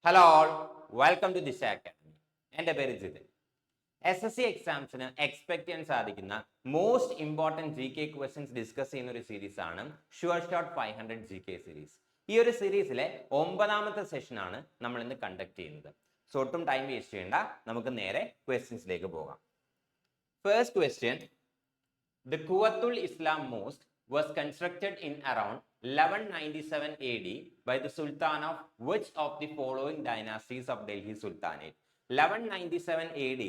Hello all, welcome to ദിശ academy. എൻ്റെ പേര് ജിതിൻ. SSC എക്സാംസിന് എക്സ്പെക്ട് ചെയ്യാൻ സാധിക്കുന്ന most important GK questions discuss ചെയ്യുന്ന ഒരു സീരീസ് ആണ് ഷുവർ ഷോട്ട് 500 GK സീരീസ്. ഈ ഒരു സീരീസിലെ 9ാമത്തെ സെഷനാണ് നമ്മൾ ഇന്ന് കണ്ടക്ട് ചെയ്യുന്നത്. സോ ഒട്ടും ടൈം വേസ്റ്റ് ചെയ്യേണ്ട, നമുക്ക് നേരെ ക്വസ്റ്റ്യൻസിലേക്ക് പോകാം. First question: The Quwwatul Islam Mosque was constructed in around 1197 AD by the Sultan of which of the following dynasties of Delhi Sultanate? 1197 AD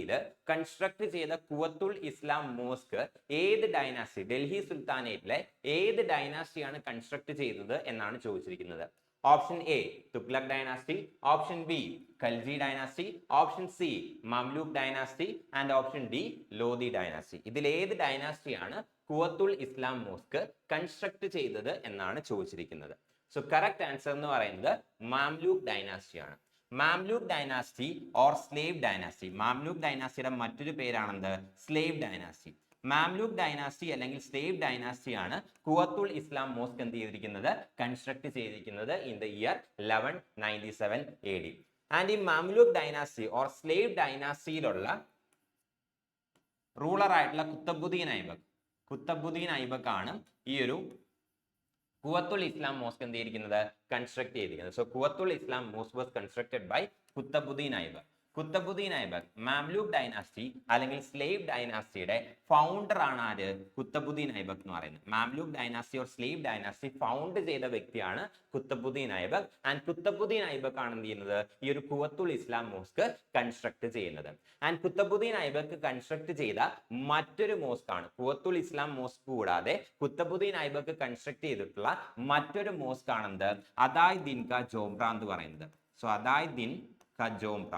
construct ചെയ്ത കുവത്തുൽ ഇസ്ലാം മോസ്ക് ഏത് ഡൈനാസ്റ്റി, ഡൽഹി സുൽത്താനേറ്റിലെ ഏത് ഡൈനാസ്റ്റിയാണ് കൺസ്ട്രക്ട് ചെയ്തത് എന്നാണ് ചോദിച്ചിരിക്കുന്നത്. Option A Tughlaq dynasty, option B Khalji dynasty, option C Mamluk dynasty and option D Lodhi dynasty. ഇതിൽ ഏത് ഡൈനാസ്റ്റിയാണ് കുവത്തുൽ Islam mosque construct ചെയ്തത് എന്നാണ് ചോദിച്ചിരിക്കുന്നത്. സോ കറക്റ്റ് ആൻസർ എന്ന് പറയുന്നത് മംലൂക്ക് ഡൈനാസ്റ്റി ആണ്. Mamluk dynasty or slave dynasty. Mamluk ഡൈനാസ്റ്റിയുടെ മറ്റൊരു പേരാണെന്ത്? Slave dynasty. മാംലൂക്ക് ഡൈനാസ്റ്റി അല്ലെങ്കിൽ സ്ലേവ് ഡൈനാസ്റ്റി ആണ് കുവത്തുൽ ഇസ്ലാം മോസ്ക് എന്ത് ചെയ്തിരിക്കുന്നത്? കൺസ്ട്രക്ട് ചെയ്തിരിക്കുന്നത് in the year 1197 AD. And ഈ മാംലൂക്ക് ഡൈനാസ്റ്റി ഓർ സ്ലേവ് ഡൈനാസ്റ്റിയിലുള്ള റൂളർ ആയിട്ടുള്ള കുത്തബുദ്ദീൻ ഐബക്ക് ആണ് ഈ ഒരു കുവത്തുൽ ഇസ്ലാം മോസ്ക് എന്ത് ചെയ്തിരിക്കുന്നത്? കൺസ്ട്രക്ട് ചെയ്തിരിക്കുന്നത്. So Quwwatul Islam mosque was constructed by Qutbuddin Aibak. Qutbuddin Aibak Mamluk dynasty അല്ലെങ്കിൽ സ്ലേവ് ഡൈനാസ്റ്റിയുടെ ഫൗണ്ടർ ആണ് ആര്? കുത്തബുദ്ദീൻ ഐബക്ക് എന്ന് പറയുന്നത്. Mamluk dynasty or slave dynasty found ചെയ്ത വ്യക്തിയാണ് കുത്തബുദ്ദീൻ ഐബക്ക്. ആൻഡ് കുത്തബുദ്ദീൻ ഐബക്ക് ആണ് എന്ത് ചെയ്യുന്നത്? ഈ ഒരു കുവത്തുൽ ഇസ്ലാം മോസ്ക് കൺസ്ട്രക്ട് ചെയ്യുന്നത്. ആൻഡ് കുത്തബുദ്ദീൻ ഐബക്ക് കൺസ്ട്രക്ട് ചെയ്ത മറ്റൊരു മോസ്ക് ആണ്, കുവത്തുൽ ഇസ്ലാം മോസ്ക് കൂടാതെ കുത്തബുദ്ദീൻ ഐബക്ക് കൺസ്ട്രക്ട് ചെയ്തിട്ടുള്ള മറ്റൊരു മോസ്ക് ആണെന്ത്? അദായ് ദിൻ കാ ജോംബ്ര എന്ന് പറയുന്നത്. സോ അദായ് ദിൻ കാ ജോംബ്ര,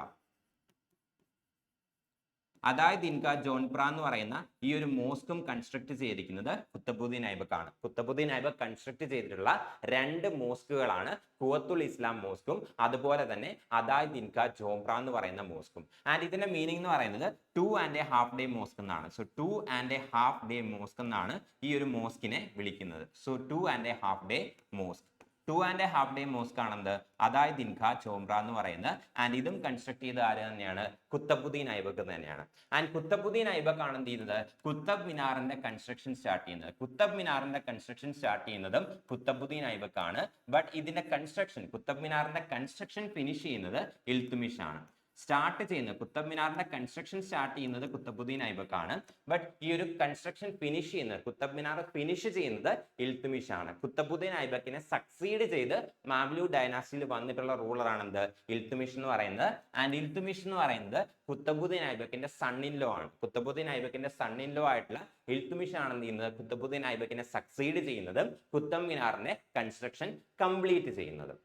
അതായത് ദിൻ കാ ജോൺപ്ര എന്ന് പറയുന്ന ഈ ഒരു മോസ്കും കൺസ്ട്രക്ട് ചെയ്തിരിക്കുന്നത് കുത്തബുദ്ദീൻ ഐബക്ക് ആണ്. കുത്തബുദ്ദീൻ ഐബക്ക് കൺസ്ട്രക്ട് ചെയ്തിട്ടുള്ള രണ്ട് മോസ്കുകളാണ് കുവത്തുൽ ഇസ്ലാം മോസ്കും അതുപോലെ തന്നെ അതായത് ദിൻ കാ ജോംപ്ര എന്ന് പറയുന്ന മോസ്കും. ആൻഡ് ഇതിന്റെ മീനിങ് എന്ന് പറയുന്നത് 2.5 day മോസ്ക് എന്നാണ്. സോ 2.5 day മോസ്ക് എന്നാണ് ഈ ഒരു മോസ്കിനെ വിളിക്കുന്നത്. So 2.5 day mosque. 2.5 day mosque ആണെന്ത്? അതായത് ദിൻ കാ ജോംബ്ര എന്ന് പറയുന്നത്. ആൻഡ് ഇതും കൺസ്ട്രക്ട് ചെയ്ത ആര് തന്നെയാണ്? കുത്തബുദ്ദീൻ ഐബക്ക് തന്നെയാണ്. ആൻഡ് കുത്തബുദ്ദീൻ ഐബക്ക് ആണ് എന്ത് ചെയ്യുന്നത്? കുത്തബ് മിനാറിന്റെ കൺസ്ട്രക്ഷൻ സ്റ്റാർട്ട് ചെയ്യുന്നത്. കുത്തബ് മിനാറിന്റെ കൺസ്ട്രക്ഷൻ സ്റ്റാർട്ട് ചെയ്യുന്നതും കുത്തബുദ്ദീൻ ഐബക്ക് ആണ്. ബട്ട് ഇതിന്റെ കൺസ്ട്രക്ഷൻ, കുത്തബ് മിനാറിന്റെ കൺസ്ട്രക്ഷൻ ഫിനിഷ് ചെയ്യുന്നത് ഇൽത്തുമിഷ് ആണ്. സ്റ്റാർട്ട് ചെയ്യുന്നത്, കുത്തബ് മിനാറിന്റെ കൺസ്ട്രക്ഷൻ സ്റ്റാർട്ട് ചെയ്യുന്നത് കുത്തബുദ്ദീൻ ഐബക്ക് ആണ്. ബട്ട് ഈ ഒരു കൺസ്ട്രക്ഷൻ ഫിനിഷ് ചെയ്യുന്നത്, കുത്തബ് മിനാർ ഫിനിഷ് ചെയ്യുന്നത് ഇൽത്തുമിഷ് ആണ്. കുത്തബുദ്ദീൻ ഐബക്കിനെ സക്സീഡ് ചെയ്ത് മാംലൂക്ക് ഡൈനാസ്റ്റിയിൽ വന്നിട്ടുള്ള റൂളർ ആണെന്ത്? ഇൽത്തുമിഷ് എന്ന് പറയുന്നത്. ആൻഡ് ഇൽത്തുമിഷ് എന്ന് പറയുന്നത് കുത്തബുദ്ദീൻ ഐബക്കിന്റെ സൺ ഇൻ ലോ ആണ്. കുത്തബുദ്ദീൻ ഐബക്കിന്റെ സൺ ഇൻ ലോ ആയിട്ടുള്ള ഇൽത്തുമിഷ് ആണ് എന്ത് ചെയ്യുന്നത്? കുത്തബുദ്ദീൻ ഐബക്കിനെ സക്സീഡ് ചെയ്യുന്നതും കുത്തബ് മിനാറിന്റെ കൺസ്ട്രക്ഷൻ കംപ്ലീറ്റ് ചെയ്യുന്നതും.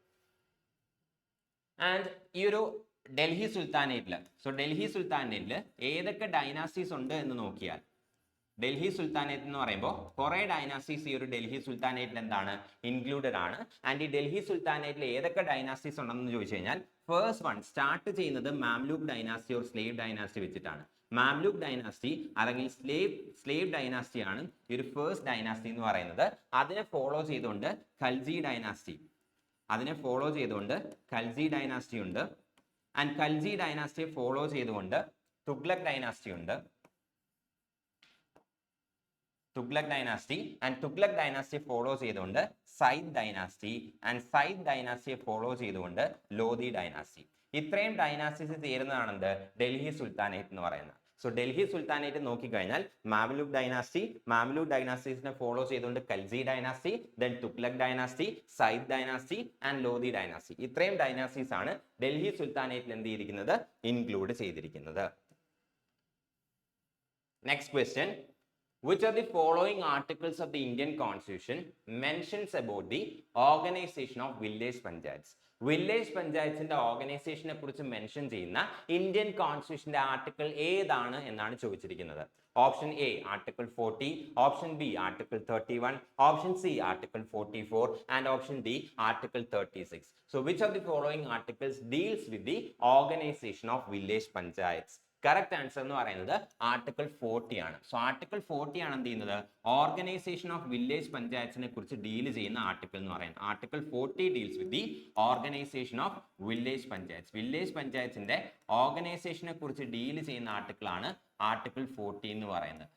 ആൻഡ് ഈ ഒരു ഡൽഹി സുൽത്താനേറ്റില്, സോ ഡൽഹി സുൽത്താനേറ്റില് ഏതൊക്കെ ഡൈനാസ്റ്റീസ് ഉണ്ട് എന്ന് നോക്കിയാൽ, ഡൽഹി സുൽത്താനേറ്റ് എന്ന് പറയുമ്പോൾ കുറെ ഡൈനാസ്റ്റീസ് ഈ ഒരു ഡൽഹി സുൽത്താനേറ്റിൽ എന്താണ്? ഇൻക്ലൂഡഡ് ആണ്. ആൻഡ് ഈ ഡൽഹി സുൽത്താനേറ്റിൽ ഏതൊക്കെ ഡൈനാസ്റ്റീസ് ഉണ്ടെന്ന് ചോദിച്ചു കഴിഞ്ഞാൽ, ഫസ്റ്റ് വൺ സ്റ്റാർട്ട് ചെയ്യുന്നത് മാംലൂക്ക് ഡൈനാസ്റ്റി ഓർ സ്ലേവ് ഡൈനാസ്റ്റി വെച്ചിട്ടാണ്. മാംലൂക്ക് ഡൈനാസ്റ്റി അല്ലെങ്കിൽ സ്ലേവ് ഡൈനാസ്റ്റി ആണ് ഈ ഒരു ഫസ്റ്റ് ഡൈനാസ്റ്റി എന്ന് പറയുന്നത്. അതിനെ ഫോളോ ചെയ്തുകൊണ്ട് ഖൽജി ഡൈനാസ്റ്റി, ഡൈനാസ്റ്റി ഉണ്ട്. ആൻഡ് ഖൽജി ഡൈനാസ്റ്റിയെ ഫോളോ ചെയ്തുകൊണ്ട് തുഗ്ലക് ഡൈനാസ്റ്റി ഉണ്ട്. ആൻഡ് തുഗ്ലക് ഡൈനാസ്റ്റി ഫോളോ ചെയ്തുകൊണ്ട് സൈദ് ഡൈനാസ്റ്റി, ആൻഡ് സൈദ് ഡൈനാസ്റ്റിയെ ഫോളോ ചെയ്തുകൊണ്ട് ലോധി ഡൈനാസ്റ്റി. ഇത്രയും ഡൈനാസ്റ്റീസ് ചേരുന്നതാണെന്ത്? ഡൽഹി സുൽത്താനേറ്റ് എന്ന് പറയുന്നത്. സോ ഡൽഹി സുൽത്താനേറ്റ് നോക്കിക്കഴിഞ്ഞാൽ മാംലൂക്ക് ഡൈനാസ്റ്റീസിനെ ഫോളോ ചെയ്തുകൊണ്ട് Khalji dynasty, then Tughlaq dynasty, Sayyid dynasty and Lodi dynasty. ഇത്രയും ഡൈനാസ്റ്റീസ് ആണ് ഡൽഹി സുൽത്താനേറ്റിൽ എന്ത് ചെയ്തിരിക്കുന്നത്? ഇൻക്ലൂഡ് ചെയ്തിരിക്കുന്നത്. Next question: Which of the following articles of the Indian Constitution mentions about the organization of village panchayats? Village പഞ്ചായത്തിന്റെ ഓർഗനൈസേഷനെ കുറിച്ച് മെൻഷൻ ചെയ്യുന്ന ഇന്ത്യൻ കോൺസ്റ്റിറ്റ്യൂഷന്റെ ആർട്ടിക്കിൾ ഏതാണ് എന്നാണ് ചോദിച്ചിരിക്കുന്നത്. Option A article 40, option B article 31, option C article 44 and option D article 36. So which of the following articles deals with the organization of village panchayats? Correct answer എന്ന് പറയുന്നത് article 40 ആണ്. So article 40 ആണ് എന്ത് ചെയ്യുന്നത്, organisation of village പഞ്ചായത്തിനെ കുറിച്ച് deal ചെയ്യുന്ന article എന്ന് പറയുന്നത്. Article 40 deals with the organisation of village panchayat. Village പഞ്ചായത്തിന്റെ ഓർഗനൈസേഷനെ കുറിച്ച് ഡീൽ ചെയ്യുന്ന ആർട്ടിക്കിൾ ആണ് ആർട്ടിക്കിൾ 40 എന്ന് പറയുന്നത്.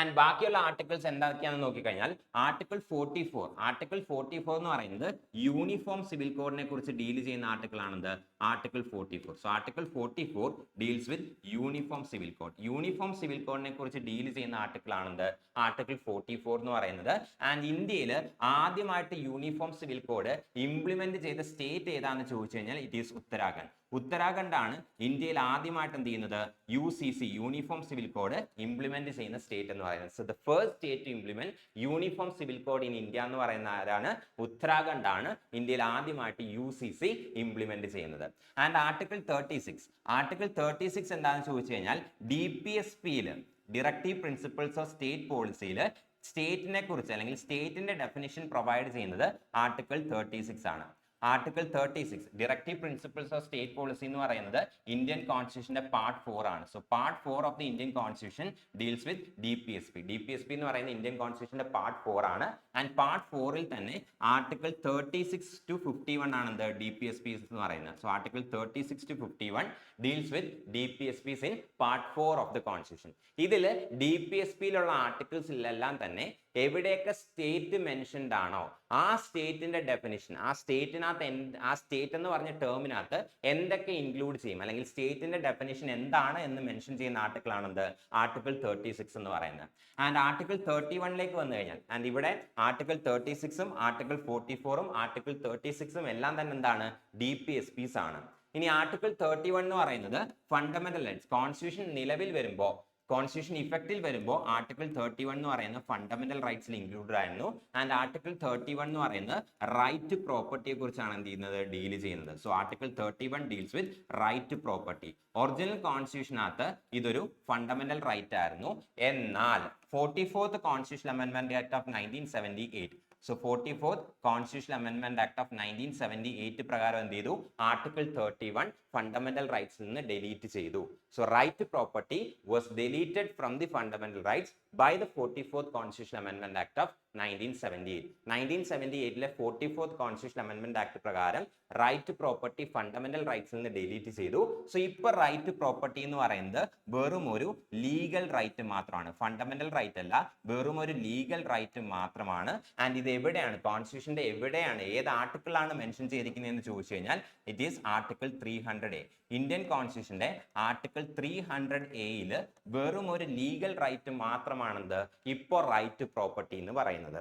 ആൻഡ് ബാക്കിയുള്ള ആർട്ടിക്കിൾസ് എന്തൊക്കെയാണെന്ന് നോക്കിക്കഴിഞ്ഞാൽ ആർട്ടിക്കിൾ 44 എന്ന് പറയുന്നത് യൂണിഫോം സിവിൽ കോഡിനെ കുറിച്ച് ഡീൽ ചെയ്യുന്ന ആർട്ടിക്കിൾ ആണെന്ത്, article 44. So article 44 deals with uniform civil code. Uniform civil കോഡിനെ കുറിച്ച് ഡീൽ ചെയ്യുന്ന ആർട്ടിക്കിൾ ആണെന്ത്, ആർട്ടിക്കിൾ 44 എന്ന് പറയുന്നത്. ആൻഡ് ഇന്ത്യയിൽ ആദ്യമായിട്ട് യൂണിഫോം സിവിൽ കോഡ് ഇംപ്ലിമെന്റ് ചെയ്ത സ്റ്റേറ്റ് ഏതാണെന്ന് ചോദിച്ചു കഴിഞ്ഞാൽ ഇറ്റ് ഈസ് ഉത്തരാഖണ്ഡ്. ഉത്തരാഖണ്ഡ് ആണ് ഇന്ത്യയിൽ ആദ്യമായിട്ട് എന്ത് ചെയ്യുന്നത്, UCC uniform civil code implement ചെയ്യുന്ന സ്റ്റേറ്റ് എന്ന് പറയുന്നത്. So the first state to implement uniform civil code in India എന്ന് പറയുന്ന ആരാണ്, ഉത്തരാഖണ്ഡ് ആണ് ഇന്ത്യയിൽ ആദ്യമായിട്ട് UCC ഇംപ്ലിമെന്റ് ചെയ്യുന്നത്. ആൻഡ് ആർട്ടിക്കിൾ 36 എന്താണെന്ന് ചോദിച്ചു കഴിഞ്ഞാൽ DPSP-യിൽ ഡയറക്റ്റീവ് പ്രിൻസിപ്പിൾസ് ഓഫ് സ്റ്റേറ്റ് പോളിസിയിൽ സ്റ്റേറ്റിനെ കുറിച്ച് അല്ലെങ്കിൽ സ്റ്റേറ്റിന്റെ ഡെഫിനിഷൻ പ്രൊവൈഡ് ചെയ്യുന്നത് ആർട്ടിക്കിൾ 36 ആണ്. Article 36 directive principles of state policy എന്ന് പറയുന്നത് ഇന്ത്യൻ കോൺസ്റ്റിറ്റ്യൂഷന്റെ പാർട്ട് 4 ആണ്. So part 4 of the Indian constitution deals with DPSP എന്ന് പറയുന്ന ഇന്ത്യൻ കോൺസ്റ്റിറ്റ്യൂഷന്റെ പാർട്ട് 4 ആണ്. ആൻഡ് പാർട്ട് 4-ൽ തന്നെ ആർട്ടിക്കിൾ 36 to 51 ആണ് എന്ത്, DPSP എന്ന് പറയുന്നത്. So article 36 to 51 deals with DPSPs in part 4 of the constitution. ഇതിൽ DPSP-യിലുള്ള ആർട്ടിക്കിൾസിലെല്ലാം തന്നെ എവിടെയൊക്കെ സ്റ്റേറ്റ് മെൻഷൻഡ് ആണോ ആ സ്റ്റേറ്റിന്റെ ഡെഫിനിഷൻ, ആ സ്റ്റേറ്റ് എന്ന് പറഞ്ഞ ടേമിനകത്ത് എന്തൊക്കെ ഇൻക്ലൂഡ് ചെയ്യും അല്ലെങ്കിൽ സ്റ്റേറ്റിന്റെ ഡെഫിനിഷൻ എന്താണ് എന്ന് മെൻഷൻ ചെയ്യുന്ന ആർട്ടിക്കിൾ ആണെന്ത്, ആർട്ടിക്കിൾ 36 എന്ന് പറയുന്നത്. ആൻഡ് ആർട്ടിക്കിൾ 31ലേക്ക് വന്നു കഴിഞ്ഞാൽ ആൻഡ് ഇവിടെ ആർട്ടിക്കിൾ 36ഉം ആർട്ടിക്കിൾ 44ഉം ആർട്ടിക്കിൾ 36ഉം എല്ലാം തന്നെ എന്താണ്, DPSPs ആണ്. ഇനി ആർട്ടിക്കിൾ 31 എന്ന് പറയുന്നത് ഫണ്ടമെന്റൽ റൈറ്റ്സ്. കോൺസ്റ്റിറ്റ്യൂഷൻ നിലവിൽ വരുമ്പോൾ, കോൺസ്റ്റിറ്റ്യൂഷൻ ഇഫക്റ്റിൽ വരുമ്പോൾ ആർട്ടിക്കിൾ 31 എന്ന് പറയുന്നത് ഫണ്ടമെന്റൽ റൈറ്റ്സിൽ ഇൻക്ലൂഡഡ് ആയിരുന്നു. ആൻഡ് ആർട്ടിക്കിൾ 31 എന്ന് പറയുന്നത് റൈറ്റ് ടു പ്രോപ്പർട്ടിയെ കുറിച്ചാണ് എന്ത് ചെയ്യുന്നത്, ഡീൽ ചെയ്യുന്നത്. So article 31 deals with right to property. Original കോൺസ്റ്റിറ്റ്യൂഷനകത്ത് ഇതൊരു ഫണ്ടമെന്റൽ റൈറ്റ് ആയിരുന്നു. എന്നാൽ 44th constitution amendment act of 1978, so 44th constitution amendment act of 1978 പ്രകാരം എന്ത് ചെയ്തു, ആർട്ടിക്കിൾ 31 ഫണ്ടമെന്റൽ റൈറ്റ്സിൽ നിന്ന് ഡിലീറ്റ് ചെയ്തു. So right to property was deleted from the fundamental rights by the 44th constitution amendment act of 1978. 1978-ലെ 44th constitution amendment act പ്രകാരം right to property fundamental റൈറ്റ്സിൽ നിന്ന് ഡിലീറ്റ് ചെയ്തു. സോ ഇപ്പൊ റൈറ്റ് ടു പ്രോപ്പർട്ടി എന്ന് പറയുന്നത് വെറും ഒരു ലീഗൽ റൈറ്റ് മാത്രമാണ്, ഫണ്ടമെന്റൽ റൈറ്റ് അല്ല, വെറും ഒരു ലീഗൽ റൈറ്റ് മാത്രമാണ്. ആൻഡ് ഇത് എവിടെയാണ്, കോൺസ്റ്റിറ്റ്യൂഷന്റെ എവിടെയാണ്, ഏത് ആർട്ടിക്കിളാണ് മെൻഷൻ ചെയ്തിരിക്കുന്നതെന്ന് ചോദിച്ചു കഴിഞ്ഞാൽ it is article 300A. Indian കോൺസ്റ്റിറ്റ്യൂഷന്റെ ആർട്ടിക്കിൾ 300A-യിൽ വെറും ഒരു ലീഗൽ റൈറ്റ് മാത്രമാണെന്ത്, ഇപ്പോൾ റൈറ്റ് ടു പ്രോപ്പർട്ടി എന്ന് പറയുന്നത്.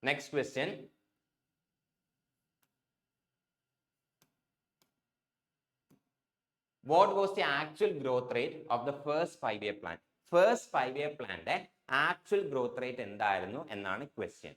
Next question, what was the actual growth rate of the first 5-year plan? First 5-year planന്റെ actual growth rate എന്തായിരുന്നു എന്നാണ് question.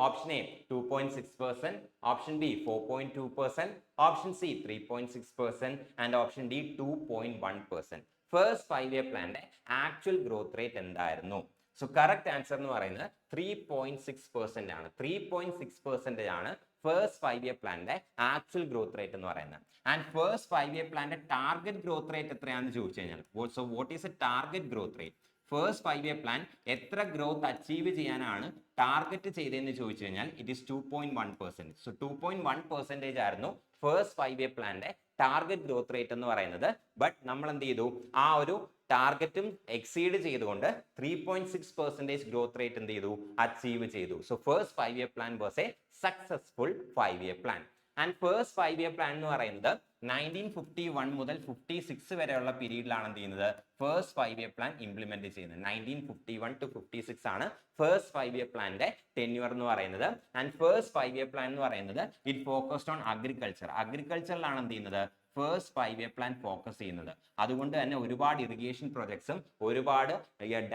Option A 2.6%, option B 4.2%, option C 3.6% and option D 2.1%. First 5-year പ്ലാന്റെ actual growth rate എന്തായിരുന്നു? So correct answer എന്ന് പറയുന്നത് 3.6% ആണ്. 3.6% ആണ് first 5-year പ്ലാന്റെ ആക്ച്വൽ ഗ്രോത്ത് റേറ്റ് എന്ന് പറയുന്നത്. ആൻഡ് ഫസ്റ്റ് 5-year പ്ലാന്റെ ടാർഗറ്റ് ഗ്രോത്ത് റേറ്റ് എത്രയാണെന്ന് ചോദിച്ചു കഴിഞ്ഞാൽ, so what is a target growth rate? First 5-year plan എത്ര ഗ്രോത്ത് അച്ചീവ് ചെയ്യാനാണ് ടാർഗറ്റ് ചെയ്തതെന്ന് ചോദിച്ചു കഴിഞ്ഞാൽ ഇറ്റ് ഈസ് 2.1%. സോ 2.1% ആയിരുന്നു ഫസ്റ്റ് 5-year പ്ലാന്റെ ടാർഗറ്റ് ഗ്രോത്ത് റേറ്റ് എന്ന് പറയുന്നത്. ബട്ട് നമ്മൾ എന്ത് ചെയ്തു, ആ ഒരു ടാർഗറ്റും എക്സീഡ് ചെയ്തുകൊണ്ട് 3.6% ഗ്രോത്ത് റേറ്റ് എന്ത് ചെയ്തു, അച്ചീവ് ചെയ്തു. So first 5-year plan was A successful 5-year plan. And first 5-year plan എന്ന് പറയുന്നത് 1951 മുതൽ 56 വരെയുള്ള പീരീഡിലാണ് എന്ത് ചെയ്യുന്നത്, ഫസ്റ്റ് 5-year പ്ലാൻ ഇംപ്ലിമെന്റ് ചെയ്യുന്നത്. 1951 to 56 ആണ് ഫസ്റ്റ് 5-year പ്ലാന്റെ ടെന്യൂർ എന്ന് പറയുന്നത്. ആൻഡ് ഫസ്റ്റ് 5-year പ്ലാൻ എന്ന് പറയുന്നത് ഇറ്റ് ഫോക്കസ്ഡ് ഓൺ അഗ്രികൾച്ചർ. അഗ്രികൾച്ചറിലാണ് എന്ത് ചെയ്യുന്നത്, ഫസ്റ്റ് 5-year പ്ലാൻ ഫോക്കസ് ചെയ്യുന്നത്. അതുകൊണ്ട് തന്നെ ഒരുപാട് ഇറിഗേഷൻ പ്രൊജക്ട്സും ഒരുപാട്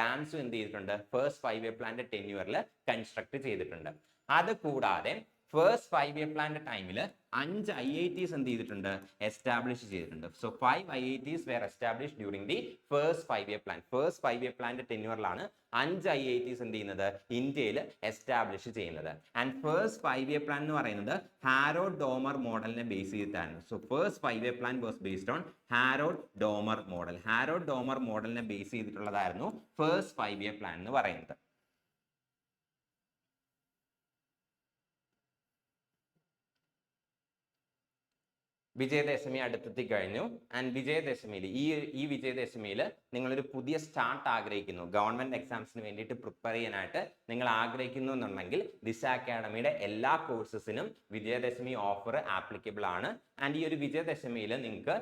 ഡാംസും എന്ത് ചെയ്തിട്ടുണ്ട്, ഫസ്റ്റ് 5-year പ്ലാന്റെ ടെന്യൂറിൽ കൺസ്ട്രക്ട് ചെയ്തിട്ടുണ്ട്. അത് കൂടാതെ ഫസ്റ്റ് 5 year പ്ലാന്റെ ടൈമിൽ 5 IITs എന്ത് ചെയ്തിട്ടുണ്ട്, എസ്റ്റാബ്ലിഷ് ചെയ്തിട്ടുണ്ട്. So 5 IITs were establish during the first 5 year plan. First 5 year പ്ലാന്റെ ടെന്യൂറിലാണ് 5 IITs എന്ത് ചെയ്യുന്നത്, ഇന്ത്യയിൽ എസ്റ്റാബ്ലിഷ് ചെയ്യുന്നത്. ആൻഡ് ഫസ്റ്റ് 5 year പ്ലാൻ എന്ന് പറയുന്നത് ഹാരോഡ് ഡോമർ മോഡലിനെ ബേസ് ചെയ്തിട്ടാണ്. So first 5 year plan was based on Harrod Domar model. Harrod Domar മോഡലിനെ ബേസ് ചെയ്തിട്ടുള്ളതായിരുന്നു ഫസ്റ്റ് 5 year പ്ലാൻ എന്ന് പറയുന്നത്. വിജയദശമി അടുത്തെത്തി കഴിഞ്ഞു. ആൻഡ് വിജയദശമിയിൽ ഈ വിജയദശമിയിൽ നിങ്ങളൊരു പുതിയ സ്റ്റാർട്ട് ആഗ്രഹിക്കുന്നു, ഗവൺമെന്റ് എക്സാംസിന് വേണ്ടിയിട്ട് പ്രിപ്പയർ ചെയ്യാനായിട്ട് നിങ്ങൾ ആഗ്രഹിക്കുന്നു എന്നുണ്ടെങ്കിൽ ദിശ അക്കാഡമിയുടെ എല്ലാ കോഴ്സസിനും വിജയദശമി ഓഫർ ആപ്ലിക്കബിൾ ആണ്. ആൻഡ് ഈ ഒരു വിജയദശമിയിൽ നിങ്ങൾക്ക്